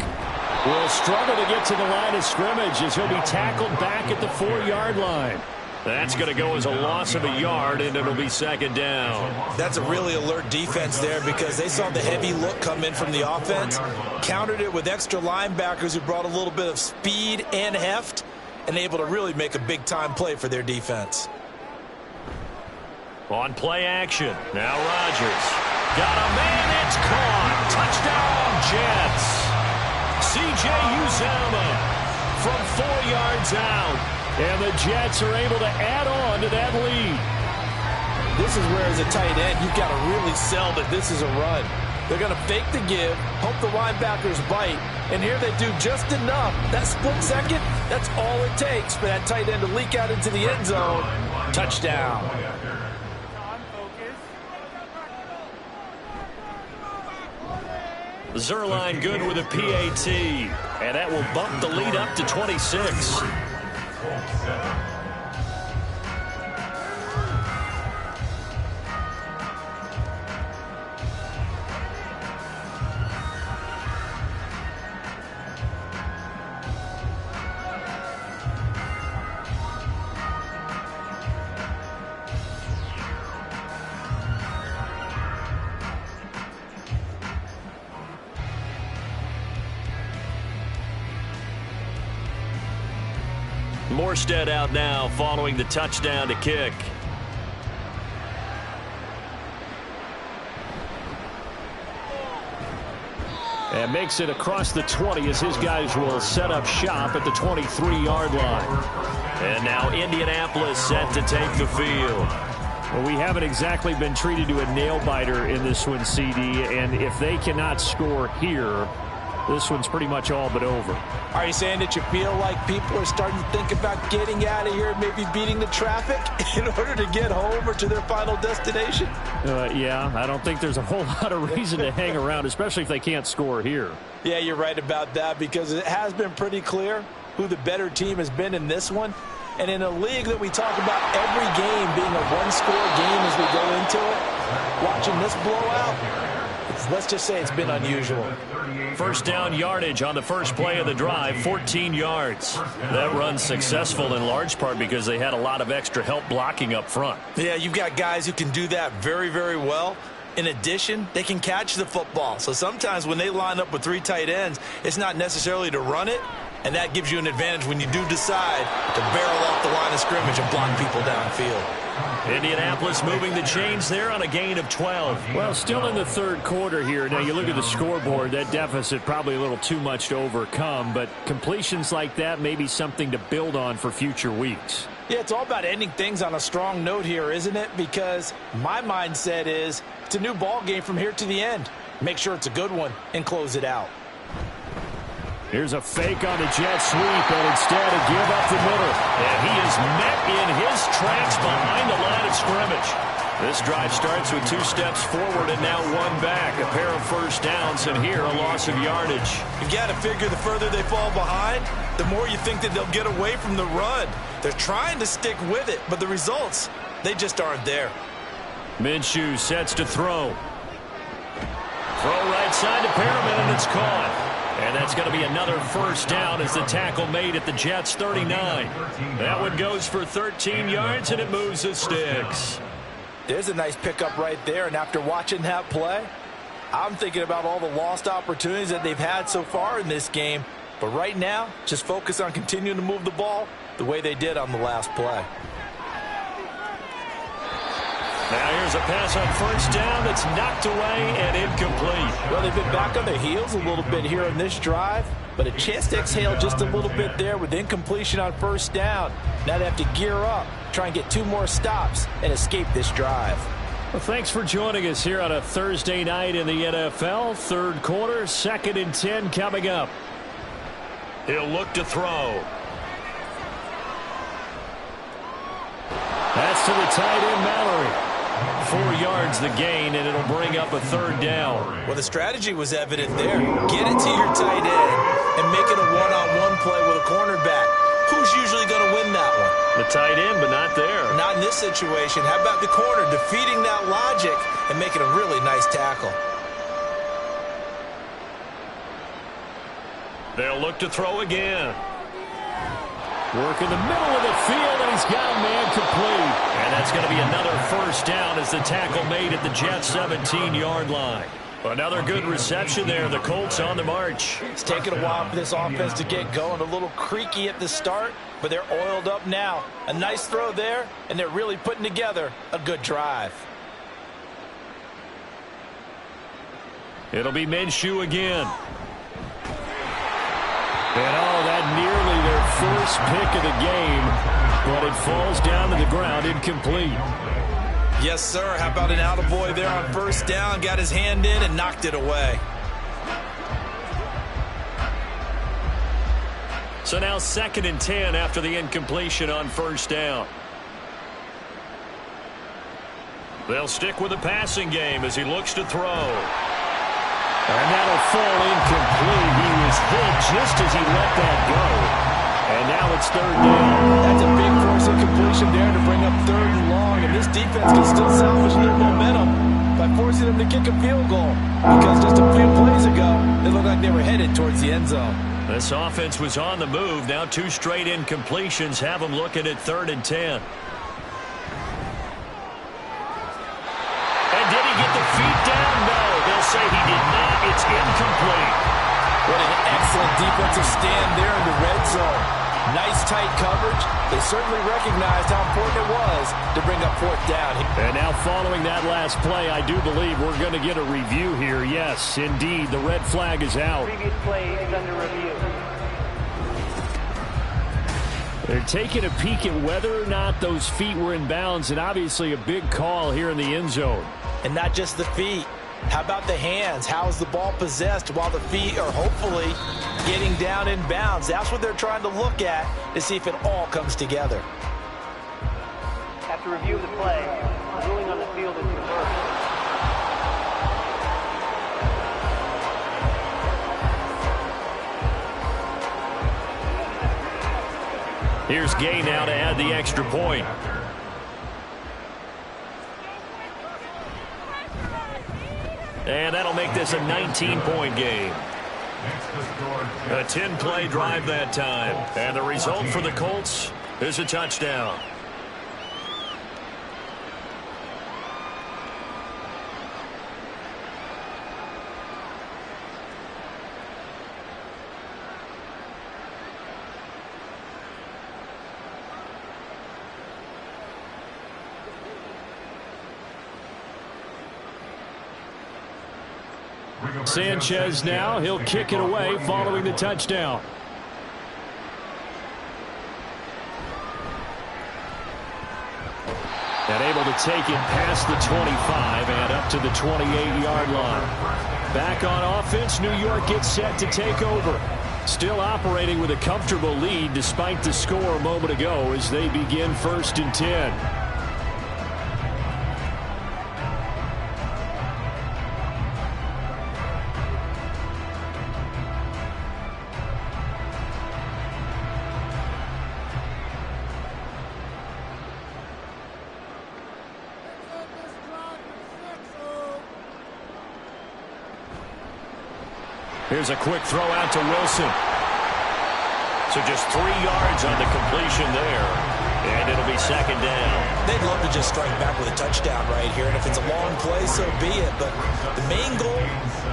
will struggle to get to the line of scrimmage as he'll be tackled back at the 4-yard line. That's going to go as a loss of a yard, and it'll be 2nd down. That's a really alert defense there, because they saw the heavy look come in from the offense, countered it with extra linebackers who brought a little bit of speed and heft, and able to really make a big-time play for their defense. On play action, now Rodgers. Got a man, it's caught. Touchdown, Jets. C.J. Uzomah from 4 yards out. And the Jets are able to add on to that lead. This is where, as a tight end, you've got to really sell that this is a run. They're going to fake the give, hope the linebackers bite, and here they do just enough. That split second, that's all it takes for that tight end to leak out into the end zone. Touchdown. Zerline good with a PAT, and that will bump the lead up to 26. Morstead out now following the touchdown to kick. And makes it across the 20 as his guys will set up shop at the 23-yard line. And now Indianapolis set to take the field. Well, we haven't exactly been treated to a nail-biter in this one, CD, and if they cannot score here, this one's pretty much all but over. Are you saying that you feel like people are starting to think about getting out of here, maybe beating the traffic in order to get home or to their final destination? Yeah, I don't think there's a whole lot of reason to hang around, especially if they can't score here. Yeah, you're right about that, because it has been pretty clear who the better team has been in this one. And in a league that we talk about every game being a one-score game as we go into it, watching this blowout, let's just say it's been unusual. First down yardage on the first play of the drive, 14 yards. That run's successful in large part because they had a lot of extra help blocking up front. Yeah, you've got guys who can do that very, very well. In addition, they can catch the football. So sometimes when they line up with 3 tight ends, it's not necessarily to run it, and that gives you an advantage when you do decide to barrel off the line of scrimmage and block people downfield. Indianapolis moving the chains there on a gain of 12. Well, still in the third quarter here. Now, you look at the scoreboard, that deficit probably a little too much to overcome, but completions like that may be something to build on for future weeks. Yeah, it's all about ending things on a strong note here, isn't it? Because my mindset is it's a new ball game from here to the end. Make sure it's a good one and close it out. Here's a fake on the jet sweep, and instead a give up the middle. And he is met in his tracks behind the line of scrimmage. This drive starts with 2 steps forward and now 1 back. A pair of first downs, and here a loss of yardage. You've got to figure the further they fall behind, the more you think that they'll get away from the run. They're trying to stick with it, but the results, they just aren't there. Minshew sets to throw. Throw right side to Perriman, and it's caught. And that's going to be another first down as the tackle made at the Jets' 39. That one goes for 13 yards, and it moves the sticks. There's a nice pickup right there, and after watching that play, I'm thinking about all the lost opportunities that they've had so far in this game. But right now, just focus on continuing to move the ball the way they did on the last play. Now here's a pass on first down that's knocked away and incomplete. Well, they've been back on their heels a little bit here in this drive, but a chance to exhale just a little bit there with incompletion on first down. Now they have to gear up, try and get 2 more stops, and escape this drive. Well, thanks for joining us here on a Thursday night in the NFL. Third quarter, 2nd and 10 coming up. He'll look to throw. That's to the tight end, Mallory. 4 yards the gain, and it'll bring up a 3rd down. Well, the strategy was evident there. Get it to your tight end and make it a one-on-one play with a cornerback. Who's usually going to win that one? The tight end, but not there. Not in this situation. How about the corner defeating that logic and making a really nice tackle? They'll look to throw again. Work in the middle of the field, and he's got a man complete. And that's going to be another first down as the tackle made at the Jets' 17-yard line. Another good reception there. The Colts on the march. It's taken a while for this offense to get going. A little creaky at the start, but they're oiled up now. A nice throw there, and they're really putting together a good drive. It'll be Minshew again. And that nearly their first pick of the game, but it falls down to the ground incomplete. Yes, sir. How about an attaboy there on first down? Got his hand in and knocked it away. So now 2nd and 10 after the incompletion on first down. They'll stick with the passing game as he looks to throw. And that'll fall incomplete. He was hit just as he let that go. And now it's 3rd down. That's a big force incompletion there to bring up 3rd and long. And this defense can still salvage a little momentum by forcing them to kick a field goal. Because just a few plays ago, they looked like they were headed towards the end zone. This offense was on the move. Now 2 straight incompletions have them looking at 3rd and 10. And did he get the feet down? No. They'll say he did not. It's incomplete. What an excellent defensive stand there in the red zone. Nice tight coverage. They certainly recognized how important it was to bring up 4th down. And now following that last play, I do believe we're going to get a review here. Yes, indeed, the red flag is out. Previous play is under review. They're taking a peek at whether or not those feet were in bounds, and obviously a big call here in the end zone. And not just the feet. How about the hands? How is the ball possessed while the feet are hopefully getting down in bounds? That's what they're trying to look at to see if it all comes together. After review of the play, the ruling on the field is reversed. Here's Gay now to add the extra point. And that'll make this a 19-point game. A 10-play drive that time. And the result for the Colts is a touchdown. Sanchez now, he'll kick it away following the touchdown. And able to take it past the 25 and up to the 28-yard line. Back on offense, New York gets set to take over. Still operating with a comfortable lead despite the score a moment ago as they begin 1st and 10. Here's a quick throw out to Wilson. So just 3 yards on the completion there, and it'll be second down. They'd love to just strike back with a touchdown right here, and if it's a long play, so be it. But the main goal,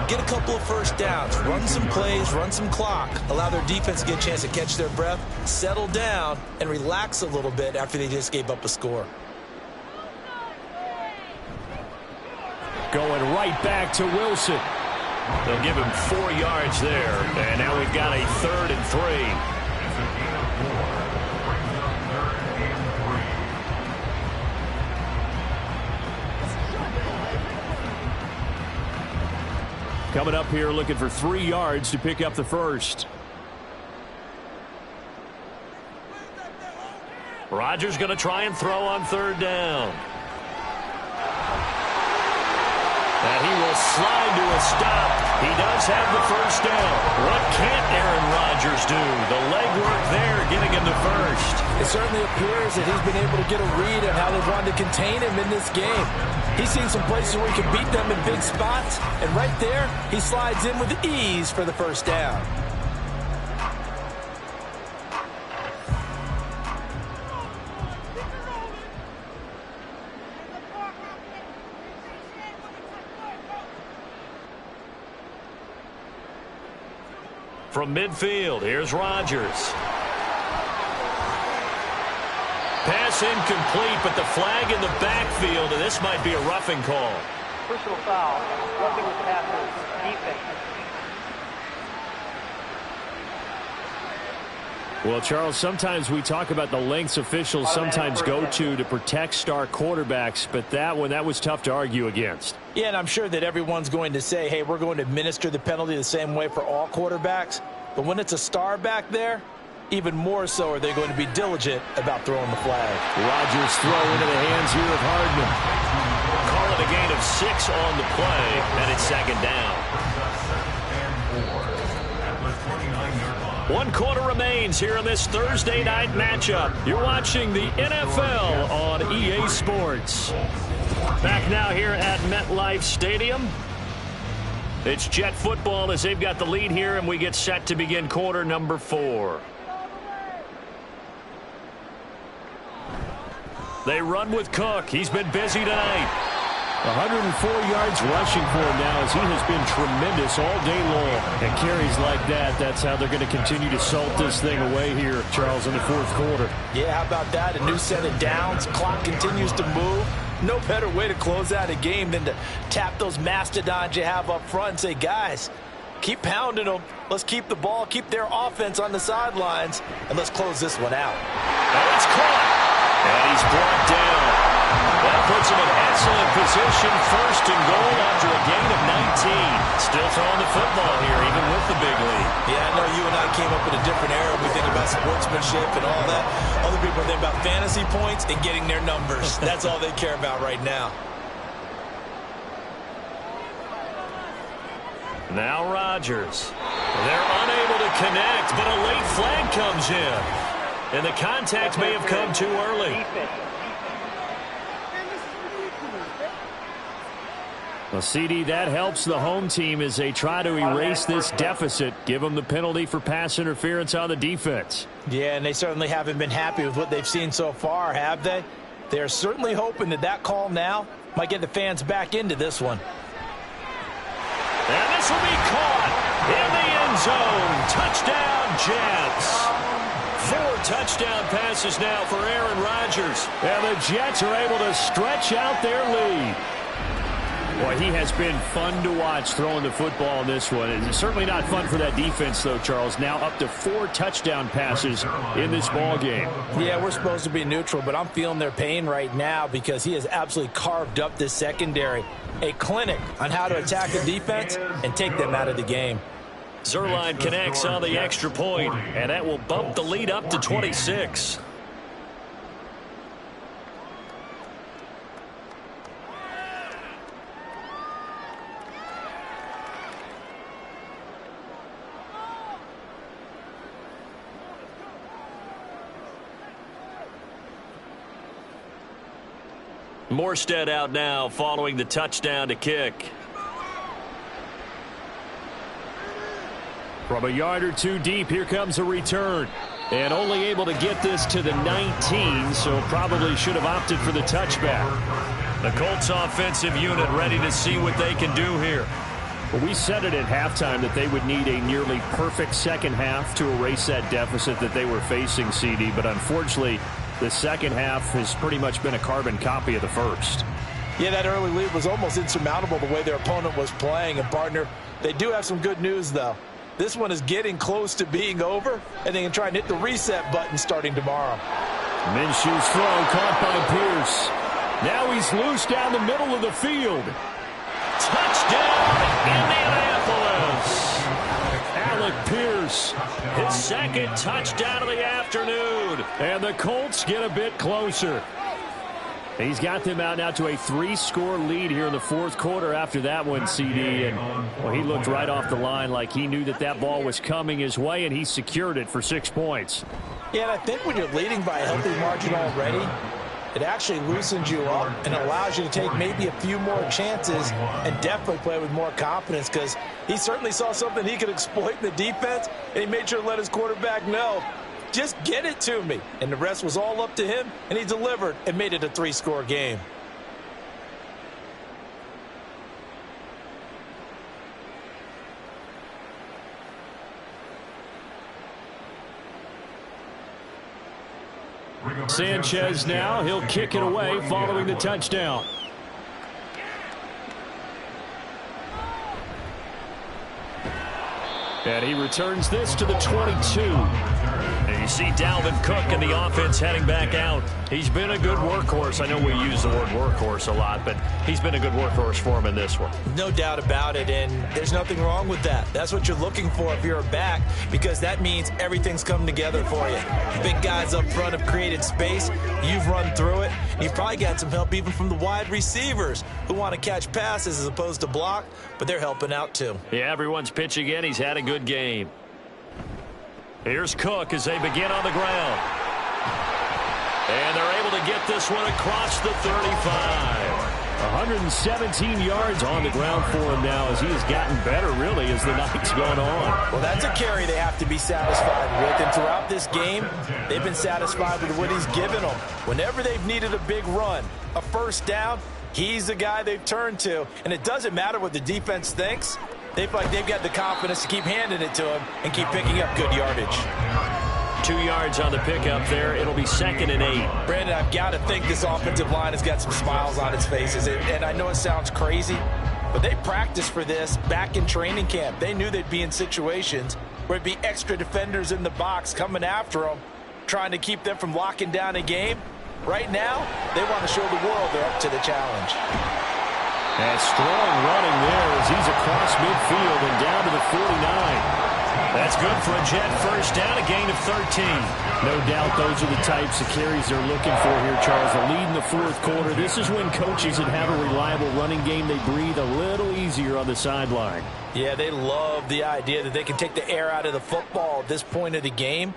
get a couple of first downs, run some plays, run some clock, allow their defense to get a chance to catch their breath, settle down, and relax a little bit after they just gave up a score. Going right back to Wilson. They'll give him 4 yards there, and now we've got a 3rd and 3. Coming up here looking for 3 yards to pick up the first. Rodgers going to try and throw on 3rd down. And he will slide to a stop. He does have the first down. What can't Aaron Rodgers do? The legwork there getting him the first. It certainly appears that he's been able to get a read on how they've wanted to contain him in this game. He's seen some places where he can beat them in big spots, and right there, he slides in with ease for the first down. From midfield, here's Rodgers. Pass incomplete, but the flag in the backfield, and this might be a roughing call. Personal foul, roughing the passer, defense. Well, Charles, sometimes we talk about the lengths officials sometimes go to protect star quarterbacks, but that was tough to argue against. Yeah, and I'm sure that everyone's going to say, hey, we're going to administer the penalty the same way for all quarterbacks. But when it's a star back there, even more so are they going to be diligent about throwing the flag. Rodgers throw into the hands here of Hardman. Call it a gain of 6 on the play, and it's second down. 1 quarter remains here in this Thursday night matchup. You're watching the NFL on EA Sports. Back now here at MetLife Stadium. It's Jet football as they've got the lead here, and we get set to begin quarter number 4. They run with Cook. He's been busy tonight. 104 yards rushing for him now as he has been tremendous all day long. And carries like that, that's how they're going to continue to salt this thing away here, Charles, in the 4th quarter. Yeah, how about that? A new set of downs. Clock continues to move. No better way to close out a game than to tap those mastodons you have up front and say, guys, keep pounding them. Let's keep the ball, keep their offense on the sidelines, and let's close this one out. And it's caught. And he's brought down. That puts him in excellent position, 1st and goal after a gain of 19. Still throwing the football here, even with the big lead. Yeah, I know you and I came up in a different era. We think about sportsmanship and all that. Other people think about fantasy points and getting their numbers. That's all they care about right now. Now Rodgers. They're unable to connect, but a late flag comes in. And the contact may have come too early. Well, CD, that helps the home team as they try to erase this deficit, give them the penalty for pass interference on the defense. Yeah, and they certainly haven't been happy with what they've seen so far, have they? They're certainly hoping that that call now might get the fans back into this one. And this will be caught in the end zone. Touchdown, Jets. 4 touchdown passes now for Aaron Rodgers. And the Jets are able to stretch out their lead. Boy, he has been fun to watch throwing the football in this one. It's certainly not fun for that defense, though, Charles. Now up to 4 touchdown passes in this ball game. Yeah, we're supposed to be neutral, but I'm feeling their pain right now because he has absolutely carved up this secondary. A clinic on how to attack the defense and take them out of the game. Zerline connects on the extra point, and that will bump the lead up to 26. Morstead out now following the touchdown to kick. From a yard or two deep, here comes a return. And only able to get this to the 19, so probably should have opted for the touchback. The Colts offensive unit ready to see what they can do here. Well, we said it at halftime that they would need a nearly perfect second half to erase that deficit that they were facing, CD. But unfortunately, the second half has pretty much been a carbon copy of the first. Yeah, that early lead was almost insurmountable the way their opponent was playing. And, partner, they do have some good news, though. This one is getting close to being over, and they can try and hit the reset button starting tomorrow. Minshew's throw caught by Pierce. Now he's loose down the middle of the field. Touchdown, Indianapolis. Alec Pierce. His second touchdown of the afternoon. And the Colts get a bit closer. He's got them out now to a 3-score lead here in the fourth quarter after that one, CD. And well, he looked right off the line like he knew that that ball was coming his way, and he secured it for 6 points. Yeah, and I think when you're leading by a healthy margin already, it actually loosens you up and allows you to take maybe a few more chances and definitely play with more confidence, because he certainly saw something he could exploit in the defense, and he made sure to let his quarterback know, just get it to me. And the rest was all up to him, and he delivered and made it a 3-score game. Sanchez now, he'll kick it away following the touchdown. And he returns this to the 22. And you see Dalvin Cook and the offense heading back out. He's been a good workhorse. I know we use the word workhorse a lot, but he's been a good workhorse for him in this one. No doubt about it, and there's nothing wrong with that. That's what you're looking for if you're a back, because that means everything's come together for you. Big guys up front have created space. You've run through it. You've probably got some help even from the wide receivers who want to catch passes as opposed to block, but they're helping out too. Yeah, everyone's pitching in. He's had a good game. Here's Cook as they begin on the ground. And they're able to get this one across the 35. 117 yards on the ground for him now as he has gotten better, really, as the night's gone on. Well, that's a carry they have to be satisfied with. And throughout this game, they've been satisfied with what he's given them. Whenever they've needed a big run, a first down, he's the guy they've turned to. And it doesn't matter what the defense thinks. They've got the confidence to keep handing it to him and keep picking up good yardage. 2 yards on the pickup there. It'll be 2nd and 8. Brandon, I've got to think this offensive line has got some smiles on its faces. And I know it sounds crazy, but they practiced for this back in training camp. They knew they'd be in situations where it'd be extra defenders in the box coming after them, trying to keep them from locking down a game. Right now, they want to show the world they're up to the challenge. And strong running there as he's across midfield and down to the 49. That's good for a Jet first down, a gain of 13. No doubt those are the types of carries they're looking for here, Charles. The lead in the fourth quarter. This is when coaches that have a reliable running game, they breathe a little easier on the sideline. Yeah, they love the idea that they can take the air out of the football at this point of the game.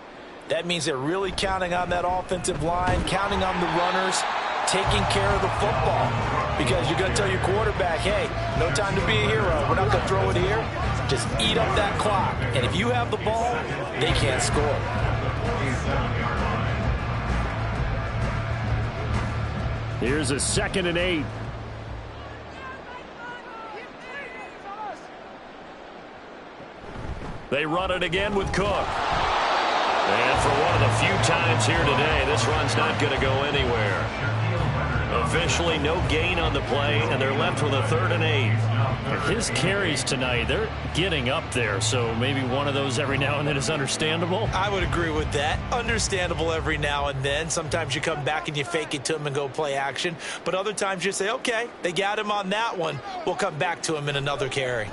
That means they're really counting on that offensive line, counting on the runners, taking care of the football. Because you're going to tell your quarterback, hey, no time to be a hero. We're not going to throw it here. Just eat up that clock. And if you have the ball, they can't score. Here's a 2nd and 8. They run it again with Cook. And for one of the few times here today, this run's not going to go anywhere. Officially no gain on the play, and they're left with a 3rd and 8. His carries tonight, they're getting up there, so maybe one of those every now and then is understandable. I would agree with that. Understandable every now and then. Sometimes you come back and you fake it to him and go play action. But other times you say, okay, they got him on that one. We'll come back to him in another carry.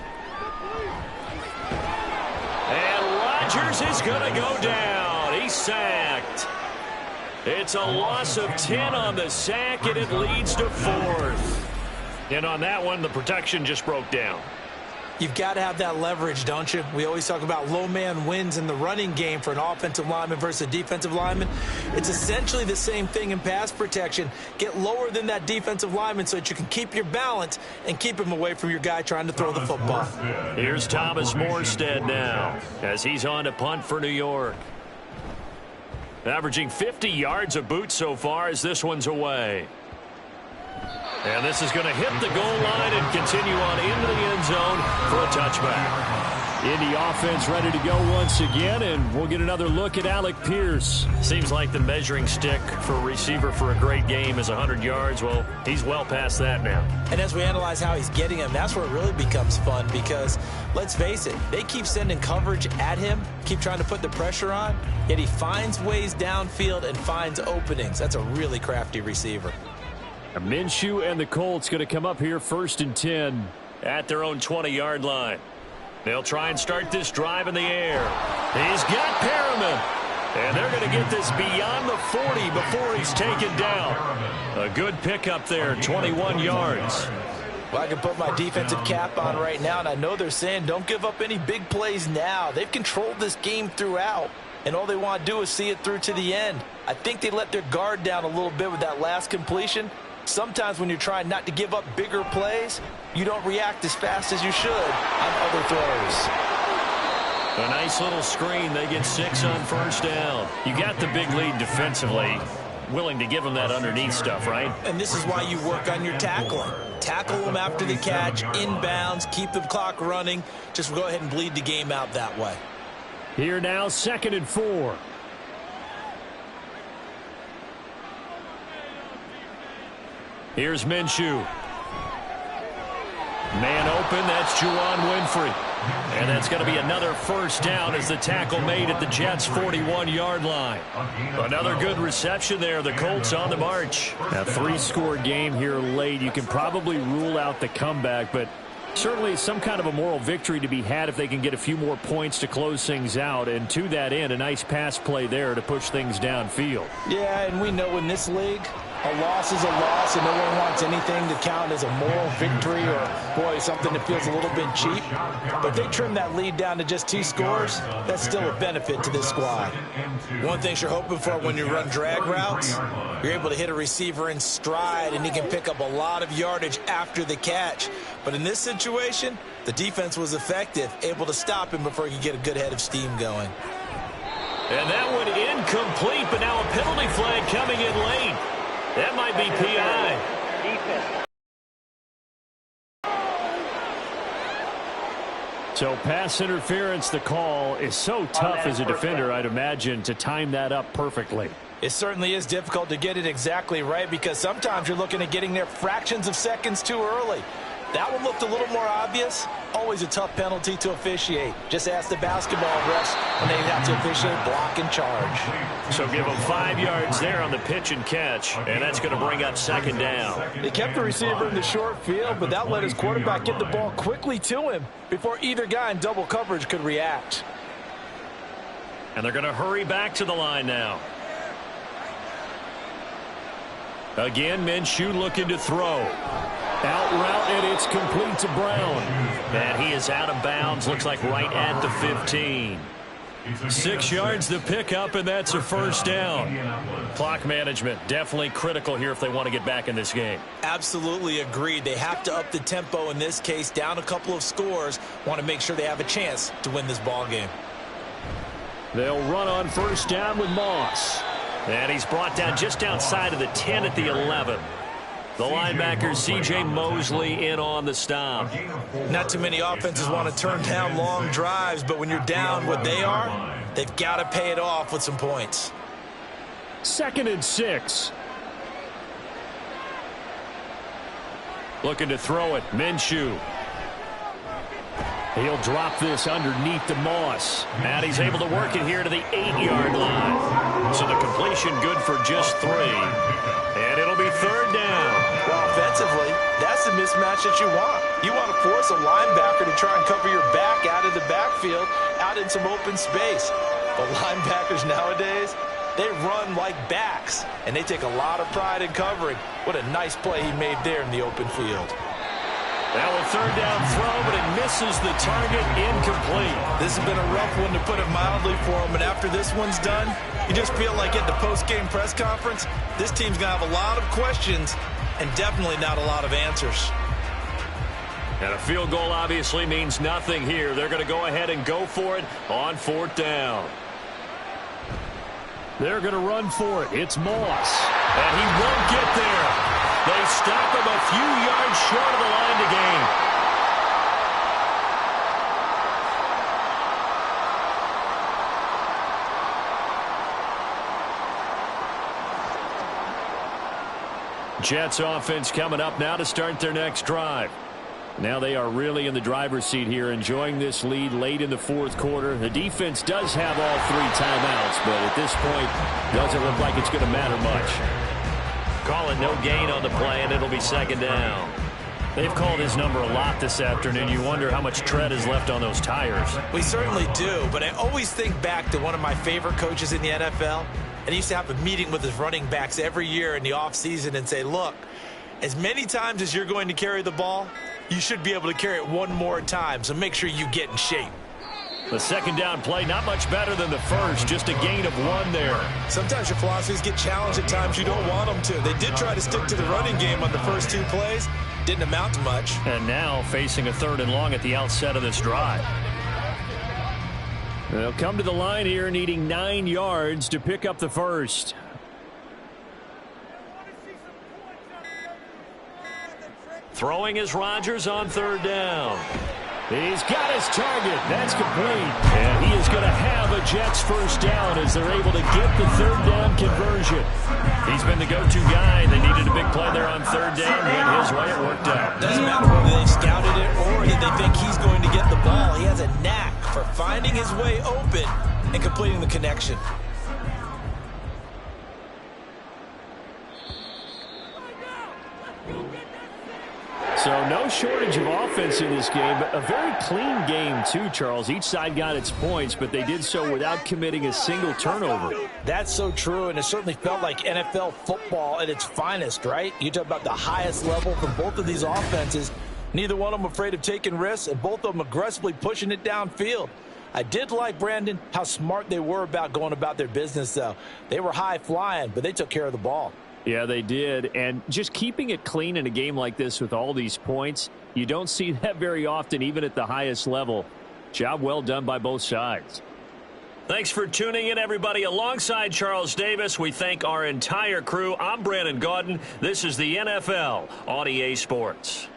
And Rodgers is going to go down. He's sacked. It's a loss of 10 on the sack, and it leads to 4th. And on that one, the protection just broke down. You've got to have that leverage, don't you? We always talk about low man wins in the running game for an offensive lineman versus a defensive lineman. It's essentially the same thing in pass protection. Get lower than that defensive lineman so that you can keep your balance and keep him away from your guy trying to throw the football. Here's Thomas Morstead now as he's on to punt for New York. Averaging 50 yards a boot so far as this one's away. And this is going to hit the goal line and continue on into the end zone for a touchback. Indy offense ready to go once again, and we'll get another look at Alec Pierce. Seems like the measuring stick for a receiver for a great game is 100 yards. Well, he's well past that now. And as we analyze how he's getting him, that's where it really becomes fun because, let's face it, they keep sending coverage at him, keep trying to put the pressure on, yet he finds ways downfield and finds openings. That's a really crafty receiver. Minshew and the Colts going to come up here 1st and 10. At their own 20-yard line. They'll try and start this drive in the air. He's got Perriman. And they're going to get this beyond the 40 before he's taken down. A good pickup there, 21 yards. Well, I can put my defensive cap on right now, and I know they're saying don't give up any big plays now. They've controlled this game throughout, and all they want to do is see it through to the end. I think they let their guard down a little bit with that last completion. Sometimes when you're trying not to give up bigger plays, you don't react as fast as you should on other throws. A nice little screen. They get 6 on 1st down. You got the big lead defensively. Willing to give them that underneath stuff, right? And this is why you work on your tackling. Tackle them after the catch, inbounds, keep the clock running. Just go ahead and bleed the game out that way. Here now, 2nd and 4. Here's Minshew. Man open, that's Juwan Winfrey. And that's going to be another 1st down as the tackle made at the Jets' 41-yard line. Another good reception there. The Colts on the march. A 3-score game here late. You can probably rule out the comeback, but certainly some kind of a moral victory to be had if they can get a few more points to close things out. And to that end, a nice pass play there to push things downfield. Yeah, and we know in this league, a loss is a loss, and no one wants anything to count as a moral victory or, boy, something that feels a little bit cheap. But they trim that lead down to just 2 scores. That's still a benefit to this squad. One thing you're hoping for when you run drag routes, you're able to hit a receiver in stride, and he can pick up a lot of yardage after the catch. But in this situation, the defense was effective, able to stop him before he could get a good head of steam going. And that one incomplete, but now a penalty flag coming in late. That might be PI. So pass interference, the call is so tough as a defender, I'd imagine, to time that up perfectly. It certainly is difficult to get it exactly right because sometimes you're looking at getting there fractions of seconds too early. That one looked a little more obvious. Always a tough penalty to officiate. Just ask the basketball refs when they have to officiate block and charge. So give them 5 yards there on the pitch and catch, and that's going to bring up 2nd down. They kept the receiver in the short field, but that let his quarterback get the ball quickly to him before either guy in double coverage could react. And they're going to hurry back to the line now. Again, Minshew looking to throw. Out route, and it's complete to Brown. And he is out of bounds, looks like right at the 15. 6 yards the pickup, and that's a 1st down. Clock management, definitely critical here if they want to get back in this game. Absolutely agreed. They have to up the tempo in this case, down a couple of scores, want to make sure they have a chance to win this ball game. They'll run on 1st down with Moss. And he's brought down just outside of the 10 at the 11. The linebacker, C.J. Mosley, in on the stop. Not too many offenses want to turn down long drives, but when you're down what they are, they've got to pay it off with some points. 2nd and 6. Looking to throw it, Minshew. He'll drop this underneath to Moss. And he's able to work it here to the 8-yard line. So the completion good for just 3. And it'll be 3rd down. Well, offensively, that's the mismatch that you want. You want to force a linebacker to try and cover your back out of the backfield, out in some open space. But linebackers nowadays, they run like backs, and they take a lot of pride in covering. What a nice play he made there in the open field. Now a third down throw, but it misses the target, incomplete. This has been a rough one, to put it mildly, for him. And after this one's done, you just feel like at the post-game press conference, this team's going to have a lot of questions and definitely not a lot of answers. And a field goal obviously means nothing here. They're going to go ahead and go for it on 4th down. They're going to run for it. It's Moss. And he won't get there. They stop him a few yards short of the line to gain. Jets offense coming up now to start their next drive. Now they are really in the driver's seat here, enjoying this lead late in the 4th quarter. The defense does have all 3 timeouts, but at this point, doesn't look like it's going to matter much. Calling no gain on the play, and it'll be 2nd down. They've called his number a lot this afternoon. You wonder how much tread is left on those tires. We certainly do, but I always think back to one of my favorite coaches in the NFL, and he used to have a meeting with his running backs every year in the offseason and say, look, as many times as you're going to carry the ball, you should be able to carry it one more time, so make sure you get in shape. The 2nd down play, not much better than the first, just a gain of 1 there. Sometimes your philosophies get challenged at times you don't want them to. They did try to stick to the running game on the first 2 plays. Didn't amount to much. And now facing a 3rd and long at the outset of this drive. They'll come to the line here needing 9 yards to pick up the first. Throwing is Rodgers on 3rd down. He's got his target. That's complete. And he is going to have a Jets first down as they're able to get the 3rd down conversion. He's been the go-to guy. They needed a big play there on 3rd down. Went his way. It worked out. Doesn't matter whether they scouted it or did they think he's going to get the ball. He has a knack for finding his way open and completing the connection. So no shortage of offense in this game, but a very clean game too, Charles. Each side got its points, but they did so without committing a single turnover. That's so true, and it certainly felt like NFL football at its finest, right? You talk about the highest level from both of these offenses. Neither one of them afraid of taking risks, and both of them aggressively pushing it downfield. I did like, Brandon, how smart they were about going about their business, though. They were high flying, but they took care of the ball. Yeah, they did. And just keeping it clean in a game like this with all these points, you don't see that very often, even at the highest level. Job well done by both sides. Thanks for tuning in, everybody. Alongside Charles Davis, we thank our entire crew. I'm Brandon Gaudin. This is the NFL on EA Sports.